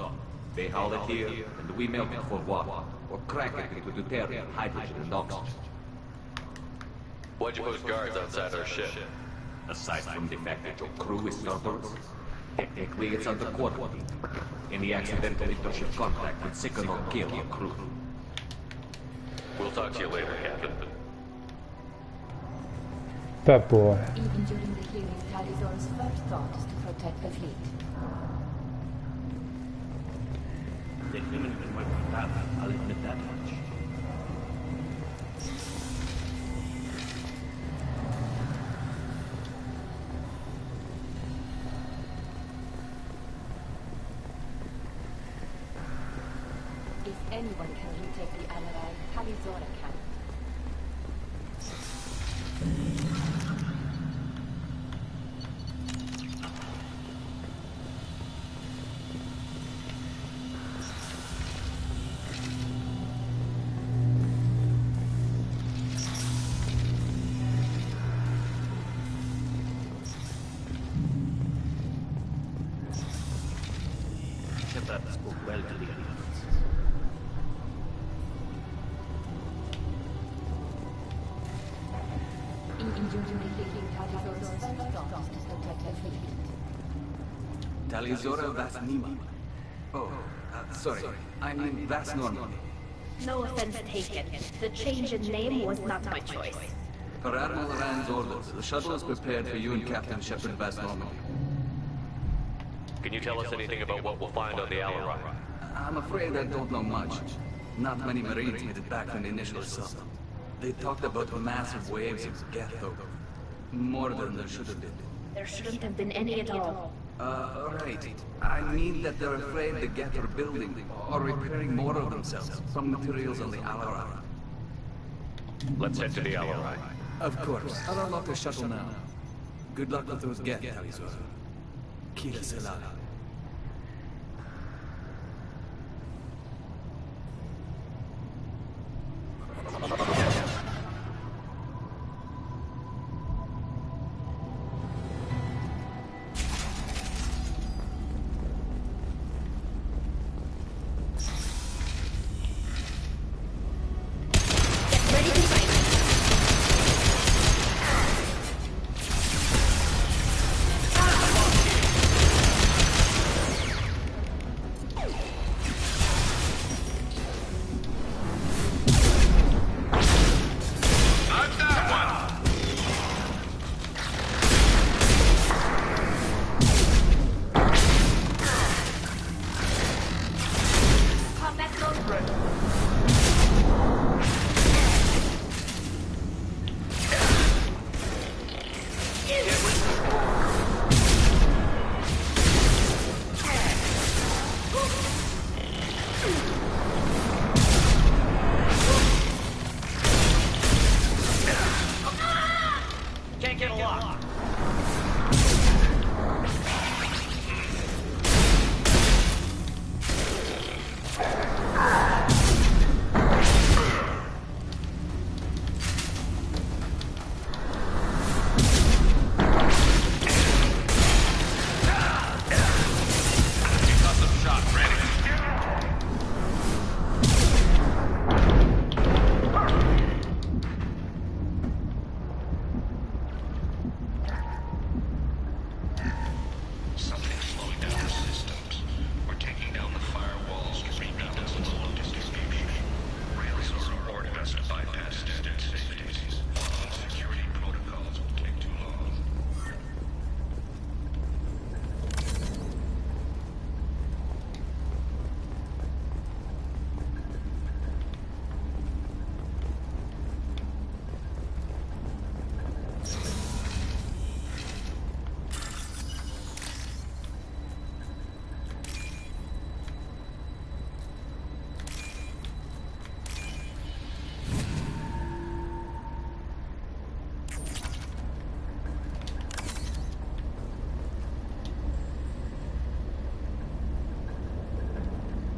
They haul it here, and we melt it for water, or crack it into deuterium, hydrogen, and oxygen. Why'd you post guards outside our ship? Aside from the fact that your crew is servers, technically it's under quarantine. Any accidental intership contact would sicken or kill your crew. We'll talk to you later, Captain. That boy. Even during the hearing, Talizora's first thought is to protect the fleet. The human can work with that, I'll admit that much. If anyone can retake the Alarai, Talizora can. due to making Talizora's first dot to protect the fleet. Talizora Vasnima. Oh, sorry. I mean Vas Normandy. No offense taken. The change in name was not my choice. Per Admiral Rand's orders, the shuttle is prepared for you and Captain Shepard Vas Normandy. Can you tell us anything about what we'll find on the Alarai? I'm afraid I don't know much. Not many Marines made it back from the initial assault. They talked about massive waves of Geth, though. More than there should have been. There shouldn't have been any at all. Right. I mean that they're afraid the Geth are building or repairing more of themselves from materials on the Alarai. Let's head to the Alarai. Of course. I'll unlock the shuttle now. Good luck with those Geth, Talizora. Kira Selala.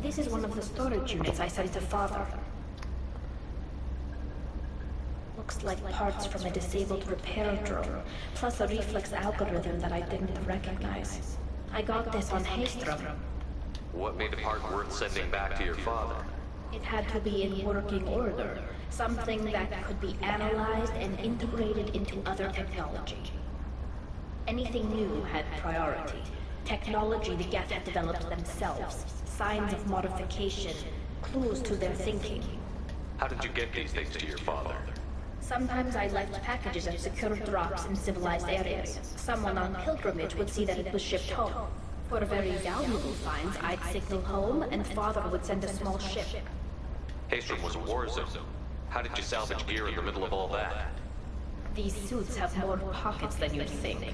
This is one of the storage units I sent to Father. Looks like parts from a disabled repair drone, plus a reflex algorithm that I didn't recognize. I got this on Haystrom. What made the part worth sending back to your father? It had to be in working order. Something that could be analyzed and integrated into other technology. Anything new had priority. Technology the Geth had developed themselves. Signs of modification. Clues to their thinking. How did you get these things to your father? Sometimes I left packages of secure drops in civilized areas. Someone on pilgrimage would see that it was shipped home. For very valuable finds, I'd signal home, and Father would send a small ship. Haystrom was a war zone. How did you salvage gear in the middle of all that? These suits have more pockets than you'd think.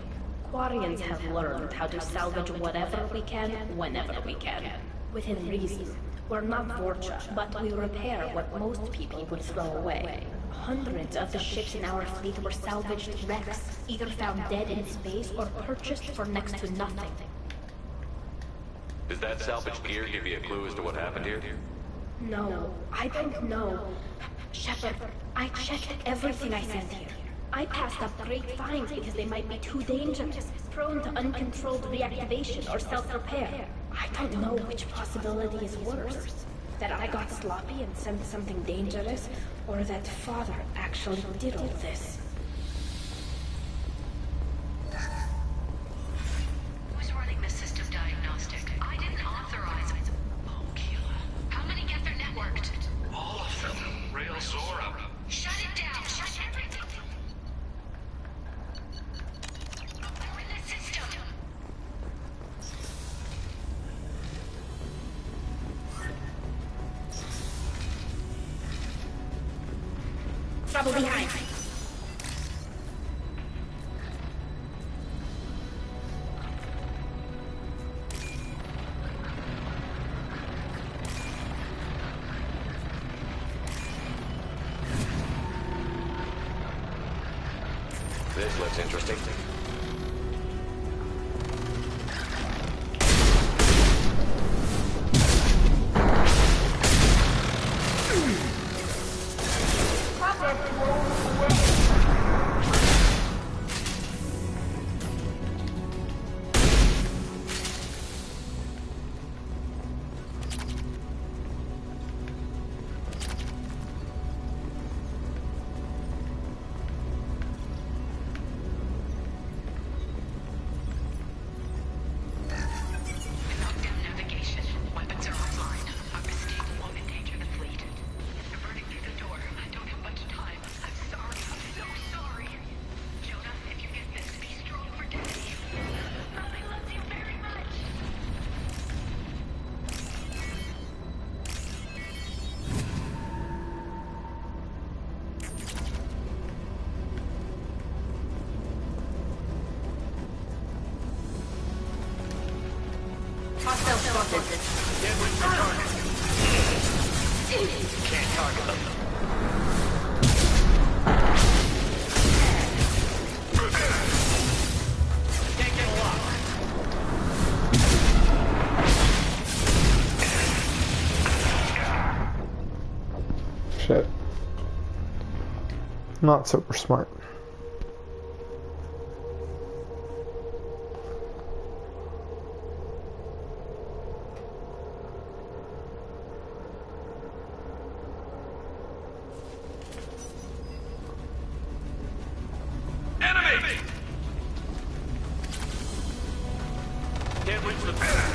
Quarians have learned how to salvage whatever we can, whenever we can. Within reason. We're not Vorcha, but we repair what most people would throw away. Hundreds of the ships in our fleet were salvaged wrecks, either found dead in space or purchased for next to nothing. Does that salvaged gear give you a clue as to what happened here? No, I don't know. Shepard, I checked everything I sent here. I passed up great finds because they might be too dangerous, prone to uncontrolled reactivation or self-repair. I don't know which possibility is worse. That I got sloppy and sent something dangerous, or that Father actually did all this. Zora. Shut it down. Shut everything. We're in the system. Trouble behind. This looks interesting. Hostile spotted. Can't target them. Can't get a lock. Shit. Not super smart. Can't reach the barrel.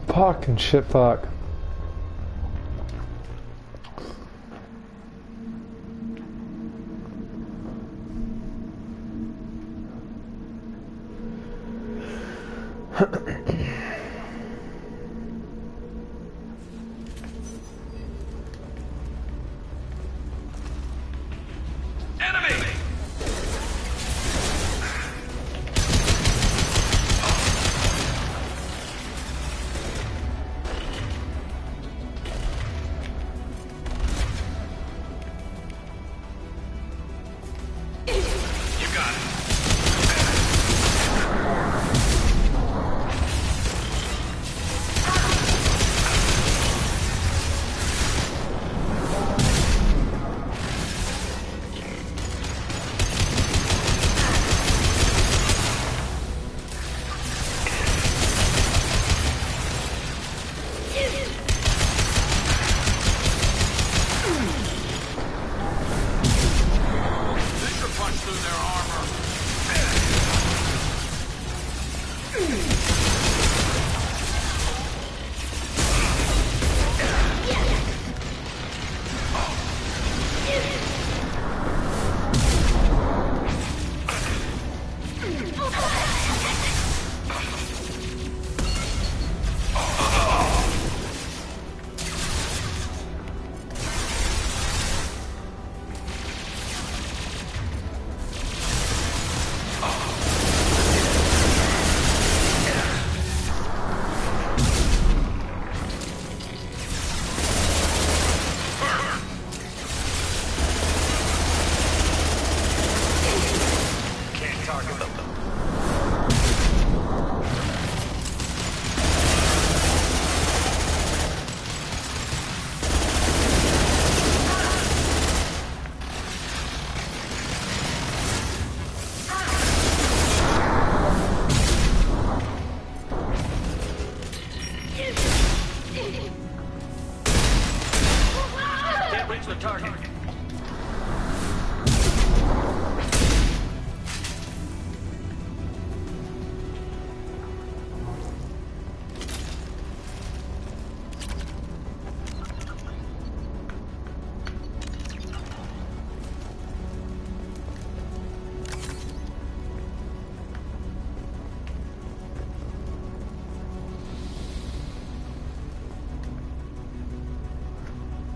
Fucking shit fuck.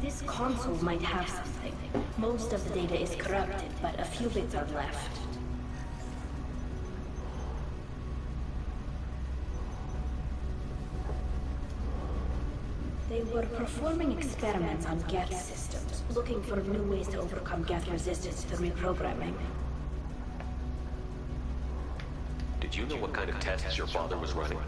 This console might have something. Most of the data is corrupted, but a few bits are left. They were performing experiments on Geth systems, looking for new ways to overcome Geth resistance to reprogramming. Did you know what kind of tests your father was running?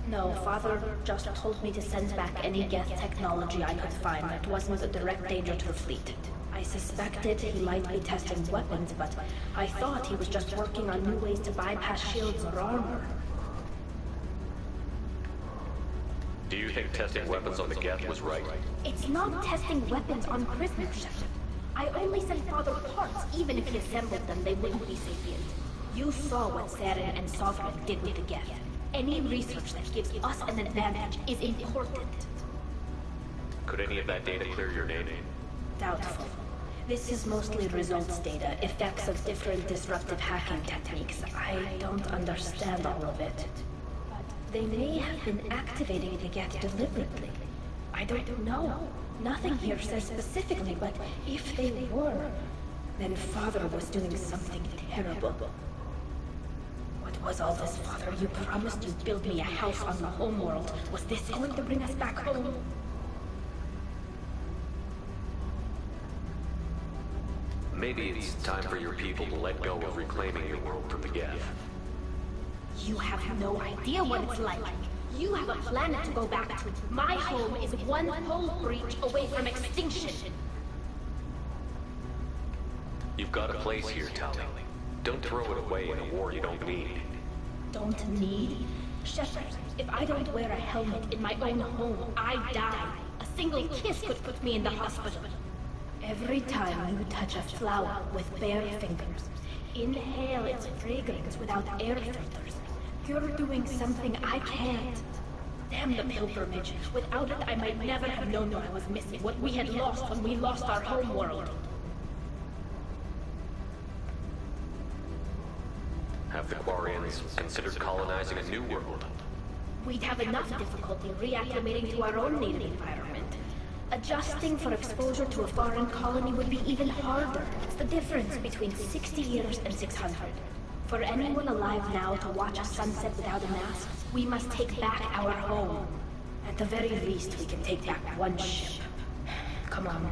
No, Father just told me to send back any Geth technology I could find that wasn't a direct danger to the fleet. I suspected he might be testing weapons, but I thought he was just working on new ways to bypass shields or armor. Do you think testing weapons on the Geth was right? It's not testing weapons on prisoners. I only sent Father parts. Even if he assembled them, they wouldn't be sapient. You saw what Saren and Sovereign did with the Geth. Any research that gives us an advantage is important. Could any of that data clear your name? Doubtful. This is mostly results data, effects of different disruptive hacking techniques. I don't understand all of it. But they may have been activating the Geth deliberately. I don't know. Nothing here says specifically, but if they were, then Father was doing something terrible. What was all this, Father? You promised you'd build me a house on the homeworld. Was this going to bring us back home? Maybe it's time for your people to let go of reclaiming your world from the Geth. You have no idea what it's like. You have a planet to go back to. My home is one whole breach away from extinction. You've got a place here, Tali. Don't throw it away in a war you don't need. Don't need? Shepard, if I don't wear a helmet in my own home, I die. A single kiss could put me in the hospital. Every time you touch a flower with bare fingers, inhale its fragrance without air filters, you're doing something I can't. Damn the pilgrimage. Without it, I might never have known what I was missing, what we had lost when we lost our home world. Have the Quarians considered colonizing a new world? We'd have enough difficulty reacclimating to our own native environment. Adjusting for exposure to a foreign colony would be even harder. It's the difference between 60 years and 600. For anyone alive now to watch a sunset without a mask, we must take back our home. At the very least, we can take back one ship. Come on.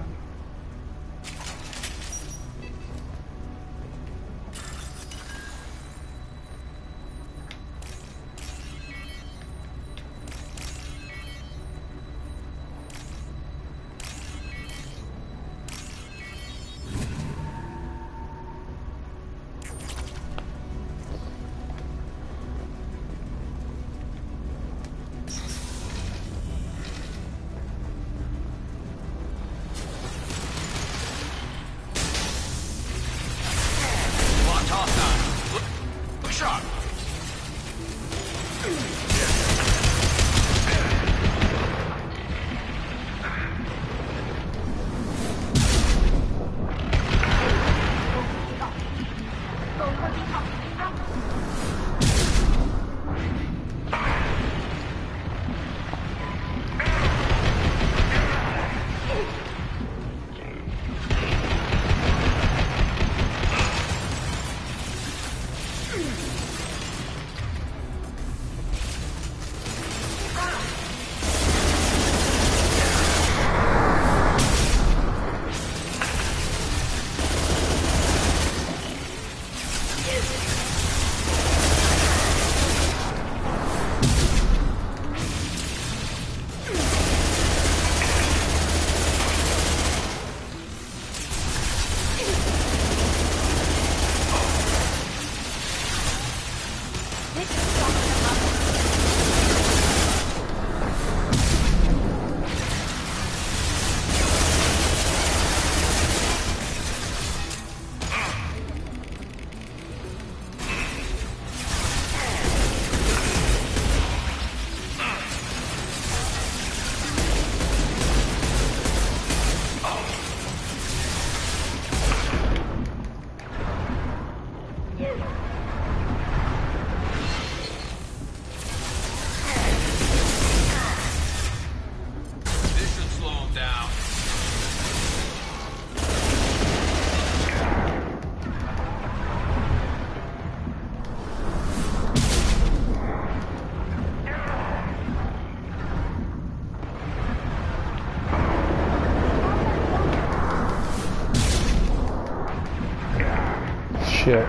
Shit.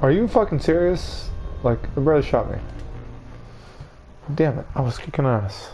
Are you fucking serious? Like, the brother shot me. Damn it, I was kicking ass.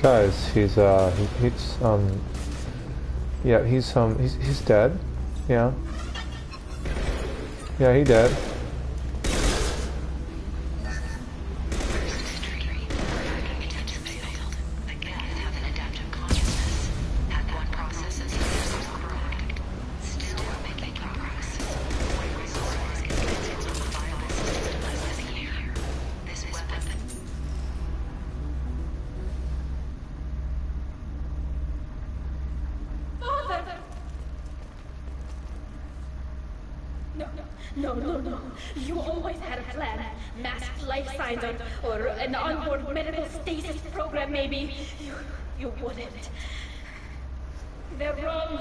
does. He's yeah, he's dead. Yeah. Yeah, he dead. No. You always had a plan. Masked life signs or an onboard medical stasis program, maybe. You wouldn't. They're wrong.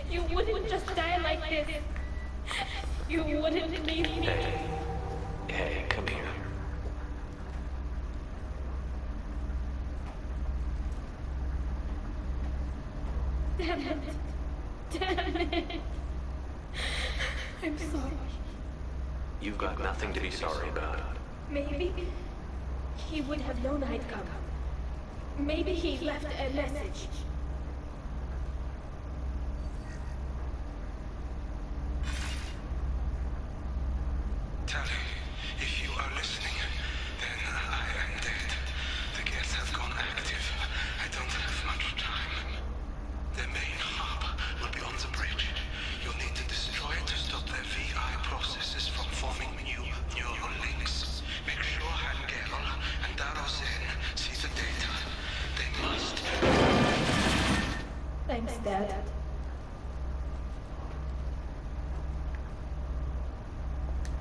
You wouldn't just die like this. You wouldn't leave me. Hey, come here. Damn it. I'm sorry. You've got nothing to be sorry about. Maybe he would have known I'd come. Maybe he left a message. Tally, if you are listening, then I am dead. The gas has gone active. I don't have much time. The main hub will be on the bridge. You'll need to destroy it to stop their VI processes from forming new neural links. Make sure Hangel and Darozen see the data. They must. Thanks, Dad.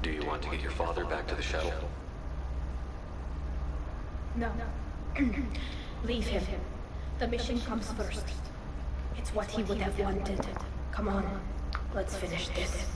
Do you want to get your father back to the shuttle? No. Leave him. The mission comes first. It's what he would have wanted. Come on, let's finish this.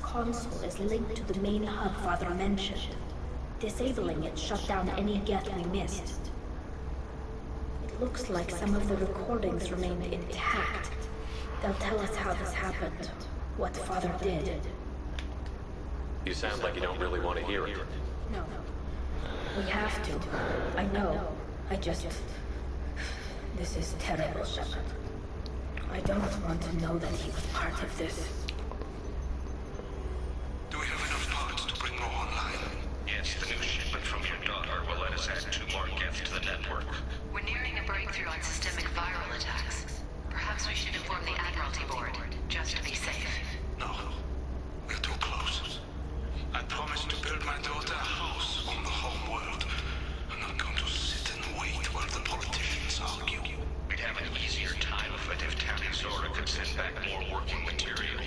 Console is linked to the main hub Father mentioned. Disabling it shut down any Geth we missed. It looks like some of the recordings remained intact. They'll tell us how this happened, what Father did. You sound like you don't really want to hear it. No. We have to. I know. This is terrible, Shepard. I don't want to know that he was part of this. Do we have enough parts to bring more online? Yes, the new shipment from your daughter will let us add 2 more gets to the network. We're nearing a breakthrough on systemic viral attacks. Perhaps we should inform the Admiralty Board, just to be safe. No. We're too close. I promised to build my daughter a house on the home world. I'm not going to sit and wait while the politicians argue. We'd have an easier time of it if Tally Zora could send back more working material.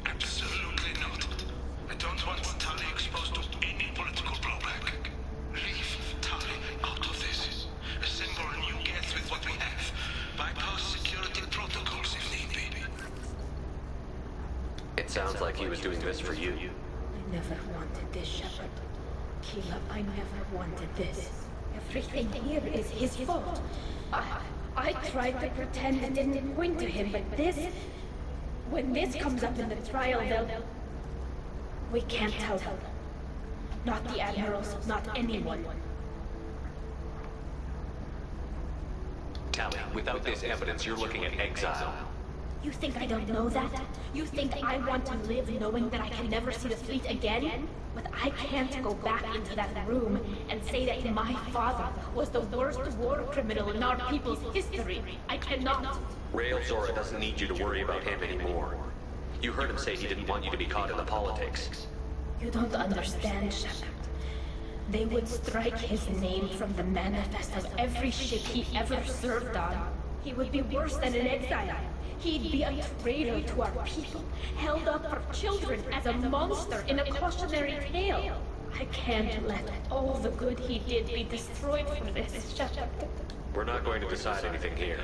Absolutely not. I don't want Tally exposed to any political blowback. Leave Tally out of this. Assemble new gets with what we have. Bypass security protocols if need be. It sounds like he was doing this for you. I never wanted this, Shepard. Caleb, I never wanted this. Everything here is his fault. I tried to pretend it didn't point to him, but this... When this comes up in the trial, we can't tell them. Not the Admirals, not anyone. Tally, without this evidence, you're looking at exile. You think I don't know that? You think I want to live knowing that I can never see the fleet again? But I can't go back into that room and say that my father was the worst war criminal in our people's history. I cannot. Rail Zora doesn't need you to worry about him anymore. You heard him say he didn't want you to be caught in the politics. You don't understand, Shepard. They would strike his name from the manifest of every ship he ever served on. He would be worse than an exile. He'd be a traitor to our people, held up for children as a monster in a cautionary tale. I can't let all the good he did be destroyed for this, Shepard. We're not going to decide anything here.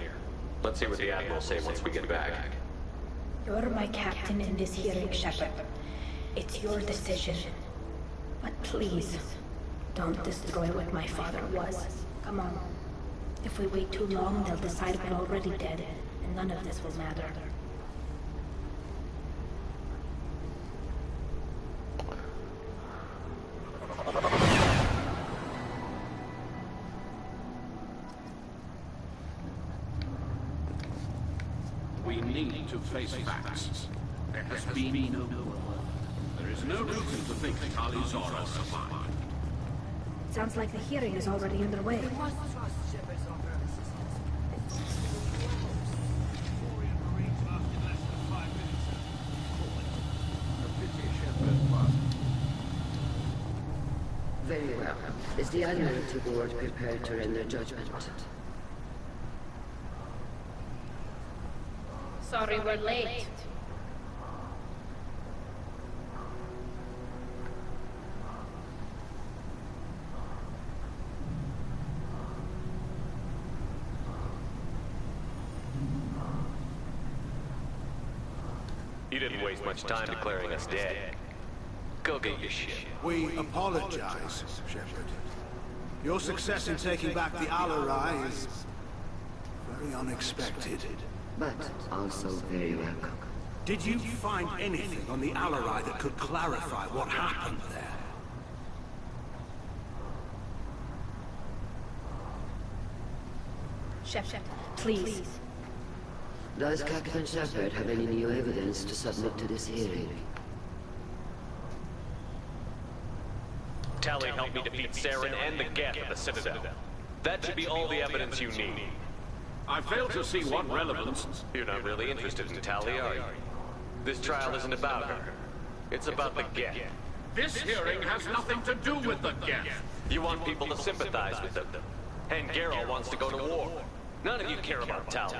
Let's see what the Admirals say once we get back. You're my captain in this hearing, Shepard. It's your decision. But please, don't destroy what my father was. Come on. If we wait too long, they'll decide we're already dead, and none of this will matter. We need to face facts. There has been no war. There is no reason to think Tali Zora survived. Sounds like the hearing is already underway. Very well. Is the Admiralty Board prepared to render judgment? Sorry we're late. You didn't waste much time declaring us dead. Go get your shit. We apologize, Shepard. Your success in taking back the Alarai is very unexpected. But also very welcome. Did you find anything on the Alarai that could clarify what happened there? Shepard, please. Does Captain Shepard have any new evidence to submit to this hearing? Tally helped me defeat Saren and the Geth at the Citadel. That should be all the evidence you need. I fail to see what relevance... You're not really interested in Tally, are you? This trial isn't about her. It's about the Geth. This hearing has nothing to do with the Geth. You want people to sympathize with them. And Geralt wants to go to war. None of you care about Tally.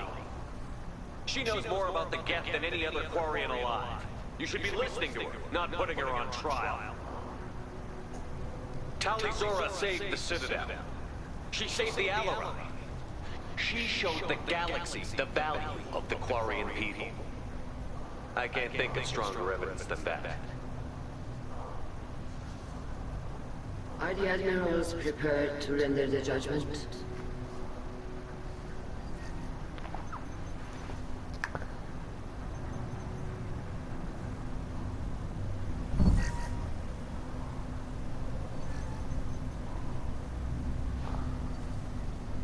She knows more about the Geth than any other Quarian alive. You should be listening to her, not putting her on trial. Tali Zora saved the Citadel. She saved the Alarai. She showed the galaxy the value of the Quarian people. I can't think of stronger evidence than that. Are the Admirals prepared to render the judgment?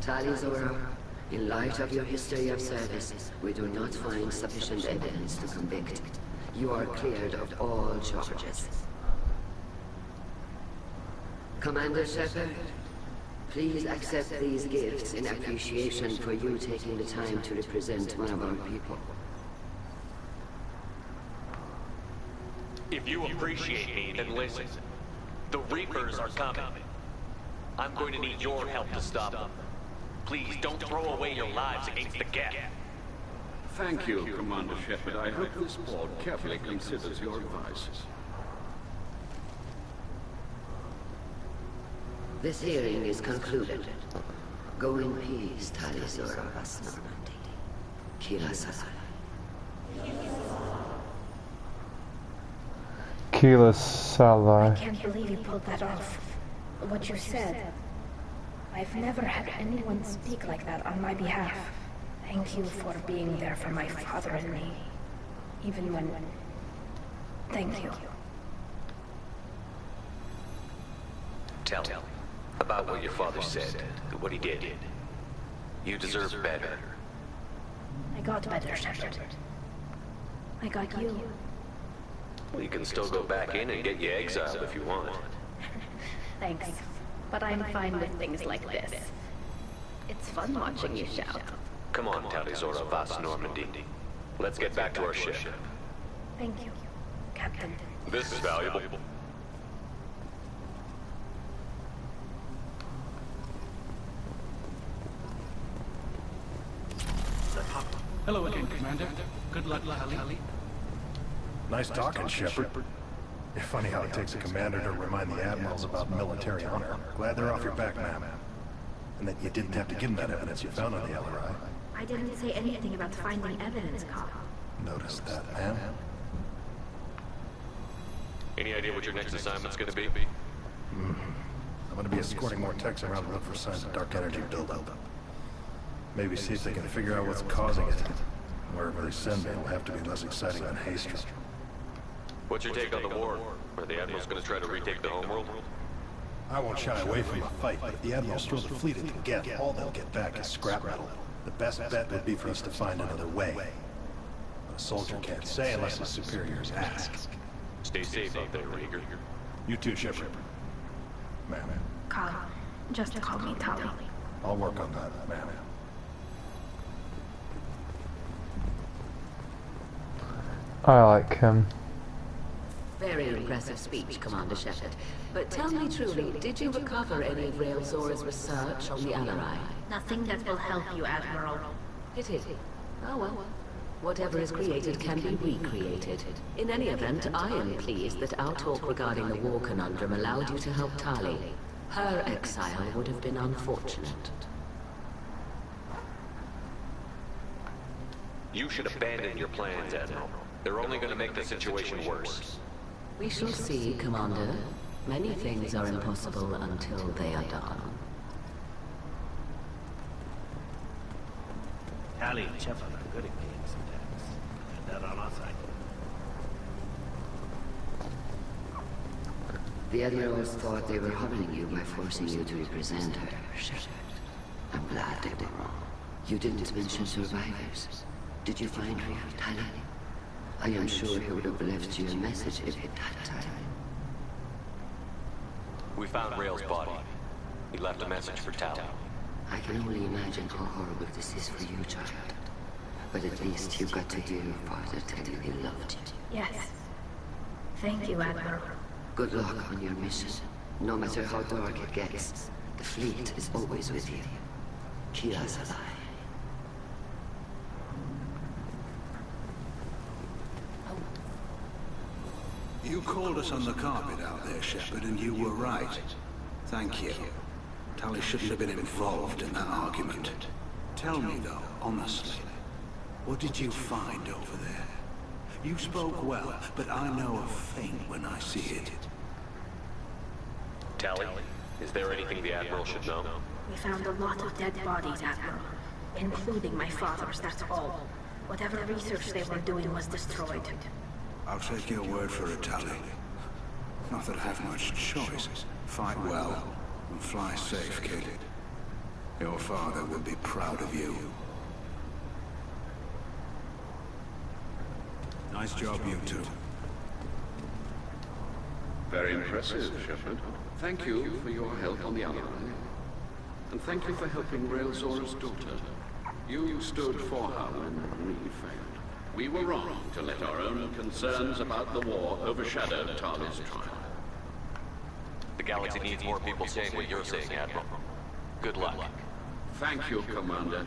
Tali Zora, in light of your history of service, we do not find sufficient evidence to convict. You are cleared of all charges. Commander Shepard, please accept these gifts in appreciation for you taking the time to represent one of our people. If you appreciate me, then listen. The Reapers are coming. I'm going to need your help to stop them. Please don't throw away your lives against the Geth. Thank you, Commander Shepard. I hope this board carefully considers your advice. This hearing is concluded. Go in peace, Tali Zora Vasnamandi. Kila Salai. Keyless Salai. I can't believe you pulled that off. What you said. I've never had anyone speak like that on my behalf. Thank you for being there for my father and me. Even when... Thank you. Tell me about what your father said, what he did. You deserve better. I got better, Shepard. I got you. Well, you can still go back in and get you exiled if you want. Thanks. But I'm fine with things like this. It's fun watching you shout. Come on, Tali Zora Vas Normandy. Let's get back to our ship. Thank you, Captain. This is valuable. Hello again, Commander. Good luck, Tali. Nice talking, Shepard. It's funny how it takes a commander to remind the admirals about military honor. Glad they're off your back, ma'am. And that you didn't have to give them that evidence you found on the LRI. I didn't say anything about finding evidence, Carl. Noticed that, ma'am. Any idea what your next assignment's gonna be? I'm gonna be escorting more techs around to look for signs of dark energy buildup. Maybe see if they can figure out what's causing it. Wherever they send me, it'll have to be less exciting than Haystrom. What's your take on the war? Are the Admirals gonna try to retake the homeworld? I won't shy away from a fight, but if the Admirals throw the fleet at the Geth, all they'll get back is scrap metal. The best bet would be for us to find another way. But a soldier can't say unless his superiors ask. Stay safe out there, Rieger. You too, Shepard. Ma'am. Carl, just call me Tali. I'll work on that, ma'am. I like him. Very impressive speech, Commander Shepard. But tell me truly, did you recover any of Rael Zora's research on the LRI? Nothing that will help you, Admiral. Pity. Oh well. Whatever is created can be recreated. In any event, I am pleased that our talk regarding the war conundrum allowed you to help Tali. Her exile would have been unfortunate. You should abandon your plans, Admiral. They're only going to make the situation worse. We shall see, Commander. Many things are impossible until they are done. Tali and Shepard are good at getting some attacks. And that on our side. The Admirals thought they were harming you by forcing you to represent her, Shepard. I'm glad they were wrong. You didn't mention survivors. Did you find Rio, Tali? I am sure he would have left you a message if he had time. We found Rael's body. He left a message for Tali. I can only imagine how horrible this is for you, child. But at least you got to hear your father tell you he loved you. Yes. Thank you, Admiral. Good luck on your mission. No matter how dark it gets, the fleet is always with you. Kila Salai. You called us on the carpet out there, Shepard, and you were right. Thank you. Tali shouldn't have been involved in that argument. Tell me, though, honestly, what did you find over there? You spoke well, but I know a feint when I see it. Tali, is there anything the Admiral should know? We found a lot of dead bodies, Admiral. Including my father's, that's all. Whatever research they were doing was destroyed. I'll take your word for it, Tali. Not that I have much choice. Fight well, and fly safe, kid. Your father will be proud of you. Nice job, you two. Very impressive, Shepard. Thank you for your help on the other eye. And thank you for helping Railzora's daughter. You stood for her when we failed. We were wrong to let our own concerns about the war overshadow Tali's trial. The galaxy needs more people saying what you're saying, Admiral. Good luck. Thank you, Commander.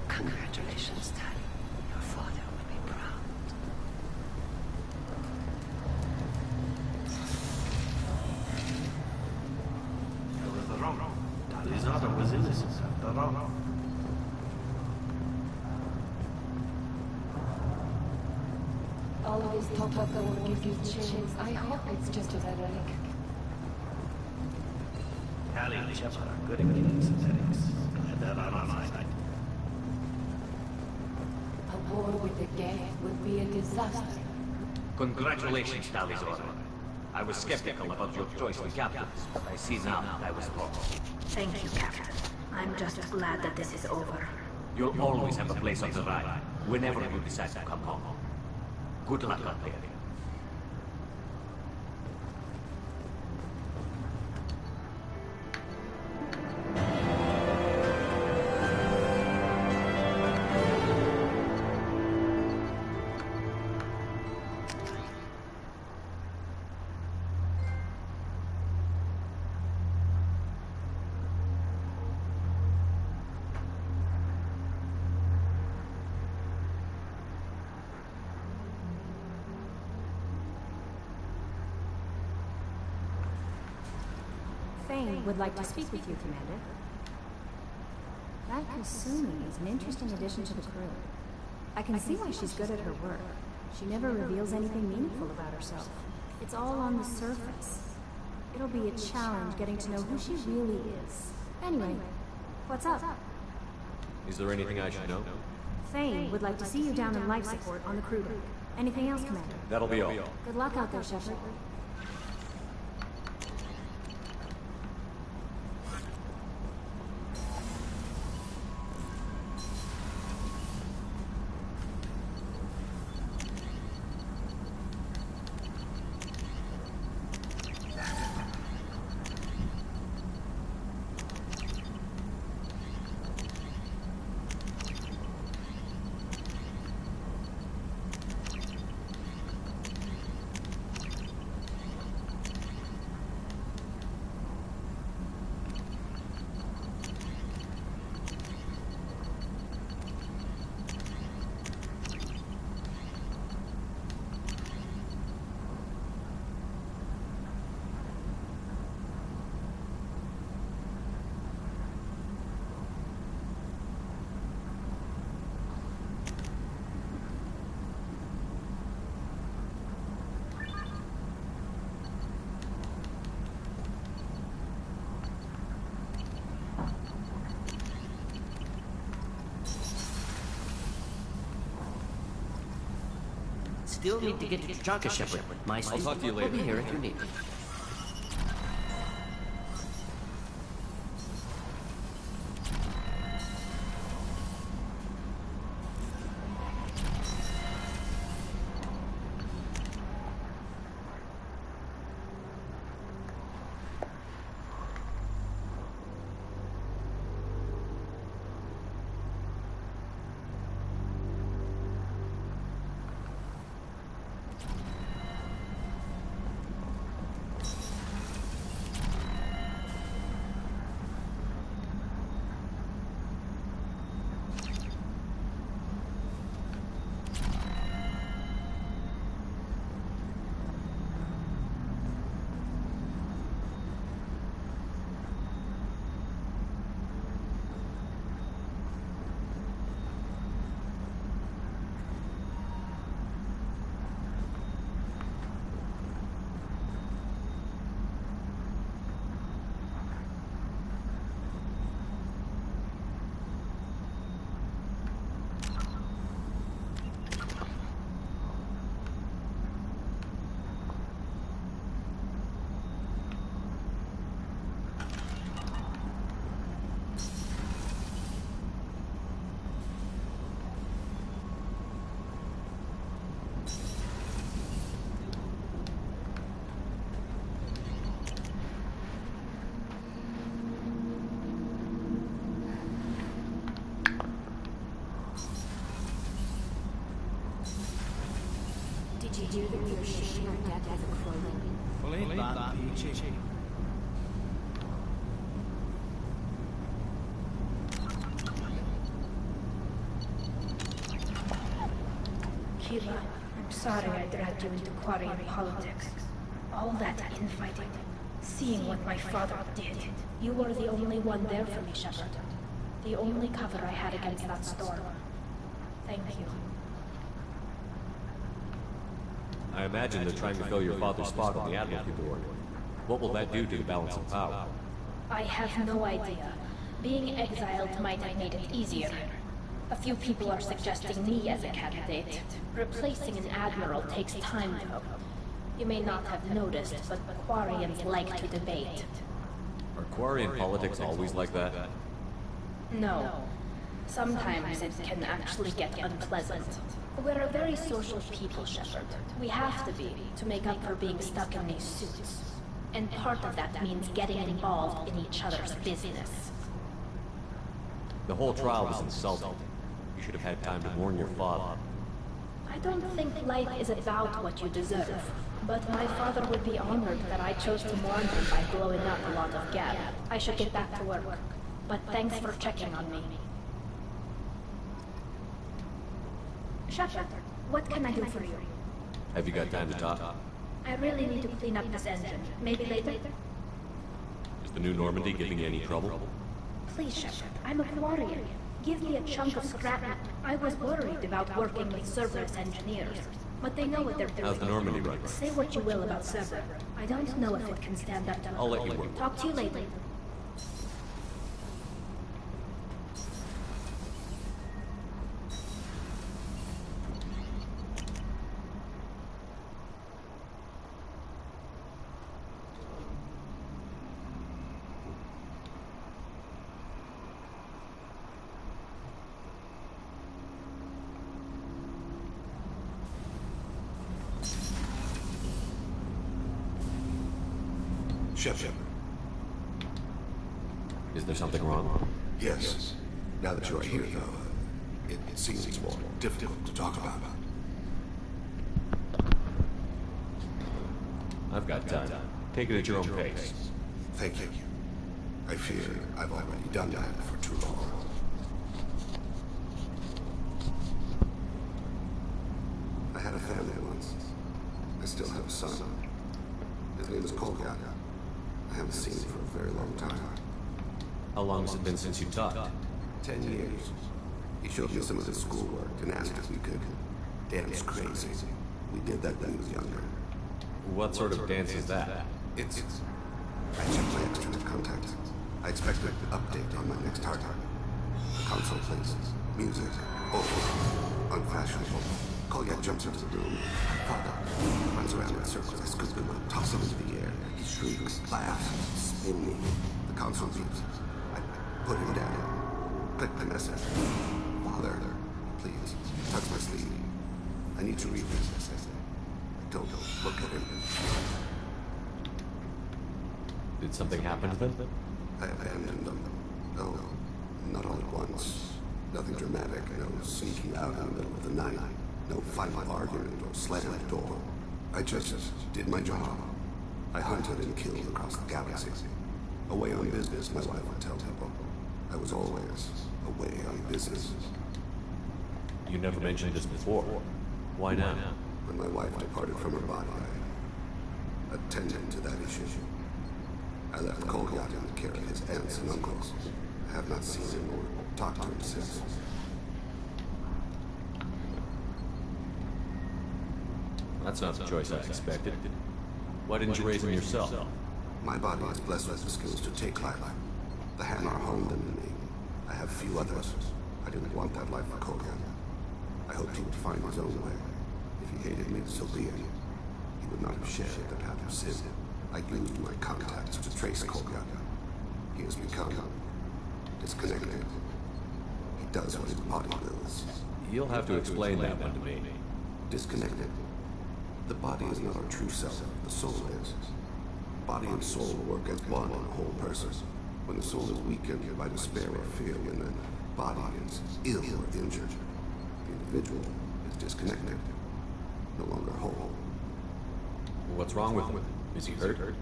Congratulations, Tali. Your father will be proud. You were wrong. Tali's daughter was innocent after all. All of this talk of the war gives you chills. I hope it's just a headache. Tali and Shepard are good at getting synthetics. Glad they're on our side. A war with the Geth would be a disaster. Congratulations, Talizora. I was skeptical about your choice of captains, but I see now I was wrong. Thank you, Captain. I'm just glad that this is over. You'll always have a place on the ride, whenever you decide to come home. Good luck out there. Thane would like to speak with you, Commander. That Kasumi is an interesting addition to the crew. I can see why she's good at her work. She never reveals anything meaningful about herself. It's all on the surface. It'll be a challenge getting to know who she really is. Anyway, what's up? Is there anything I should know? Thane would like to see you down in life support on the crew deck. Anything else, Commander? That'll be all. Good luck out there, Shepard. Still need to get to Tajanka, Shepard. My I'll talk to you later. We'll be here if you need me. you hear that we are sharing our death with a Crowley? Kira, I'm sorry I dragged you into Quarian politics. All that infighting, seeing what my father did. You were the only one there for me, Shepard. The only cover I had against that storm. Thank you. I imagine they're trying to fill your father's spot on the Admiralty Board. What will that do to the balance of power? I have no idea. Being exiled might have made it easier. A few people are suggesting me as a candidate. Replacing an admiral takes time, though. You may not have noticed, but Quarians like to debate. Are Quarian politics always like that? No. Sometimes it can actually get unpleasant. We're a very social people, Shepard. We have to be, to make up for being stuck in these suits. And part of that means getting involved in each other's business. The whole trial was insulting. You should have had time to warn your father. I don't think life is about what you deserve. But my father would be honored that I chose to mourn him by blowing up a lot of gas. I should get back to work. But thanks for checking on me. Shepard, what can I do for you? Have you got time to talk? I really need to clean up this engine. Maybe later? Is the new Normandy giving you any trouble? Please, Shepard, I'm a Quarian. Give me a chunk of scrap. I was worried about working with Cerberus engineers. But they know what they're doing. How's the Normandy run? Say what you will about Cerberus. I don't know if it can stand up to... I'll let you work. Talk to you later. Shepard. Is there something wrong? Yes. Now that you are here, though, it seems more difficult to talk about. I've got time. Take it at your own pace. Thank you. I fear I've already done that for too long. I had a family once. I still have a son. His name is Colgat. I haven't seen him for a very long time. How long has it been since you taught? 10 years. He showed me some of his schoolwork and asked if we could dance crazy. We did that when he was younger. What sort of dance is that? It's... I checked my external contacts. I expect an update on my next target. The console plays music. Oh, unfashionable. Colgat jumps into the room. Father runs around in circles. I scoop him up, toss him into the air. He shrieks, laughs, spin me. The console beeps. I put him down. Click the message. Father, please, touch my sleeve. I need to read this. Don't look at him. Did something happen to them? I abandoned them. No, not all at once. Nothing dramatic. No sneaking out in the middle of the night. No final argument or slam at the door. I just did my job. I hunted and killed across the galaxy. Away on business, my wife would tell people. I was always away on business. You never mentioned this before. Why now? When my wife departed from her body, I attended to that issue. I left Colgat in the care of his aunts and uncles. I have not seen him or talked to him since. That's not the choice I expected. Why didn't you raise him yourself? My body is blessed with the skills to take life. The Hanar honed them in me. I have few others. I didn't want that life for Colgat. I hoped he would find his own way. If he hated me, so be it. He would not have shared the path of sin. I used my contacts to trace Colgat. He has become disconnected. He does what his body wills. You'll have to explain that one to me. Disconnected. The body is not our true self. The soul is. Body and soul work as one in a whole person. When the soul is weakened by despair or fear, when the body is ill or injured, the individual is disconnected. no longer whole. What's wrong with him? Is he hurt?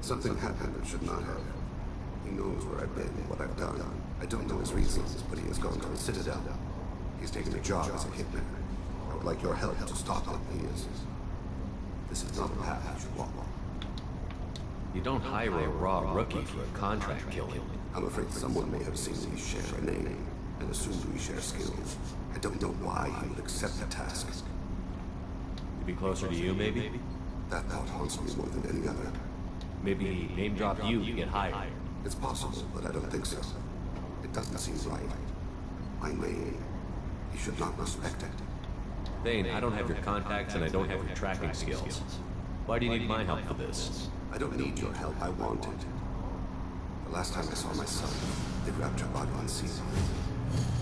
Something happened that should not have. He knows where I've been, what I've done. I don't know his reasons, but he has gone to the Citadel. He's taken a job as a hitman. I would like your help to stop him. This is not a path you should walk. You don't hire a raw rookie for a contract killing. I'm afraid someone may have seen we share a name and assumed we share skills. I don't know why he would accept the task. To be closer to you, maybe? That thought haunts me more than any other. Maybe he name-dropped you to get hired. It's possible, but I don't think so. It doesn't seem right. My name. He should not respect it. Thane, I don't have your contacts and I don't have your tracking skills. Why do you need my help for this? I don't need your help. I want it. The last time I saw my son, they wrapped her body in season.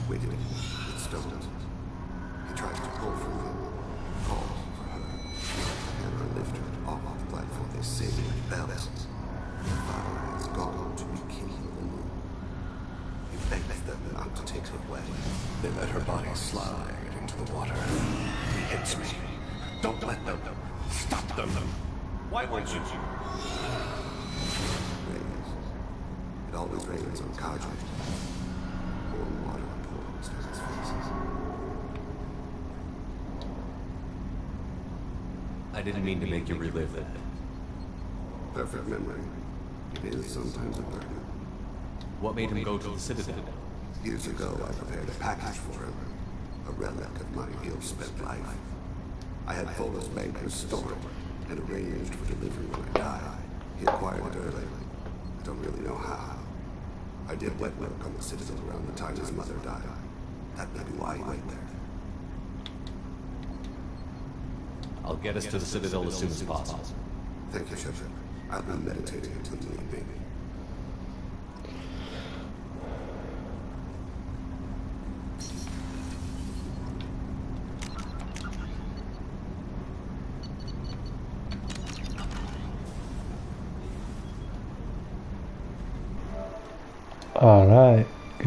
Waited with stones. He tries to pull from them. Called for her. And I lifted her off the platform. They say my bells. Her father has gone to be king of the moon. He begged them not to take her away. They let her body slide into the water. He hits me. Don't let them. Stop them. Why won't you? Rains. It always rains on Kaja. Warm water pours down his faces. I didn't mean to make you relive that. Perfect memory. It is sometimes a burden. What made him go to the Citadel? Years ago, I prepared a package for him. A relic of my ill-spent life. I had Volus bankers store it and arranged for delivery when I died. He acquired it early. I don't really know how. I did wet work on the Citadel around the time his mother died. That may be why he went there. I'll get us to the Citadel as soon as possible. Thank you, Shepard. I'll be meditating until you leave me. All right.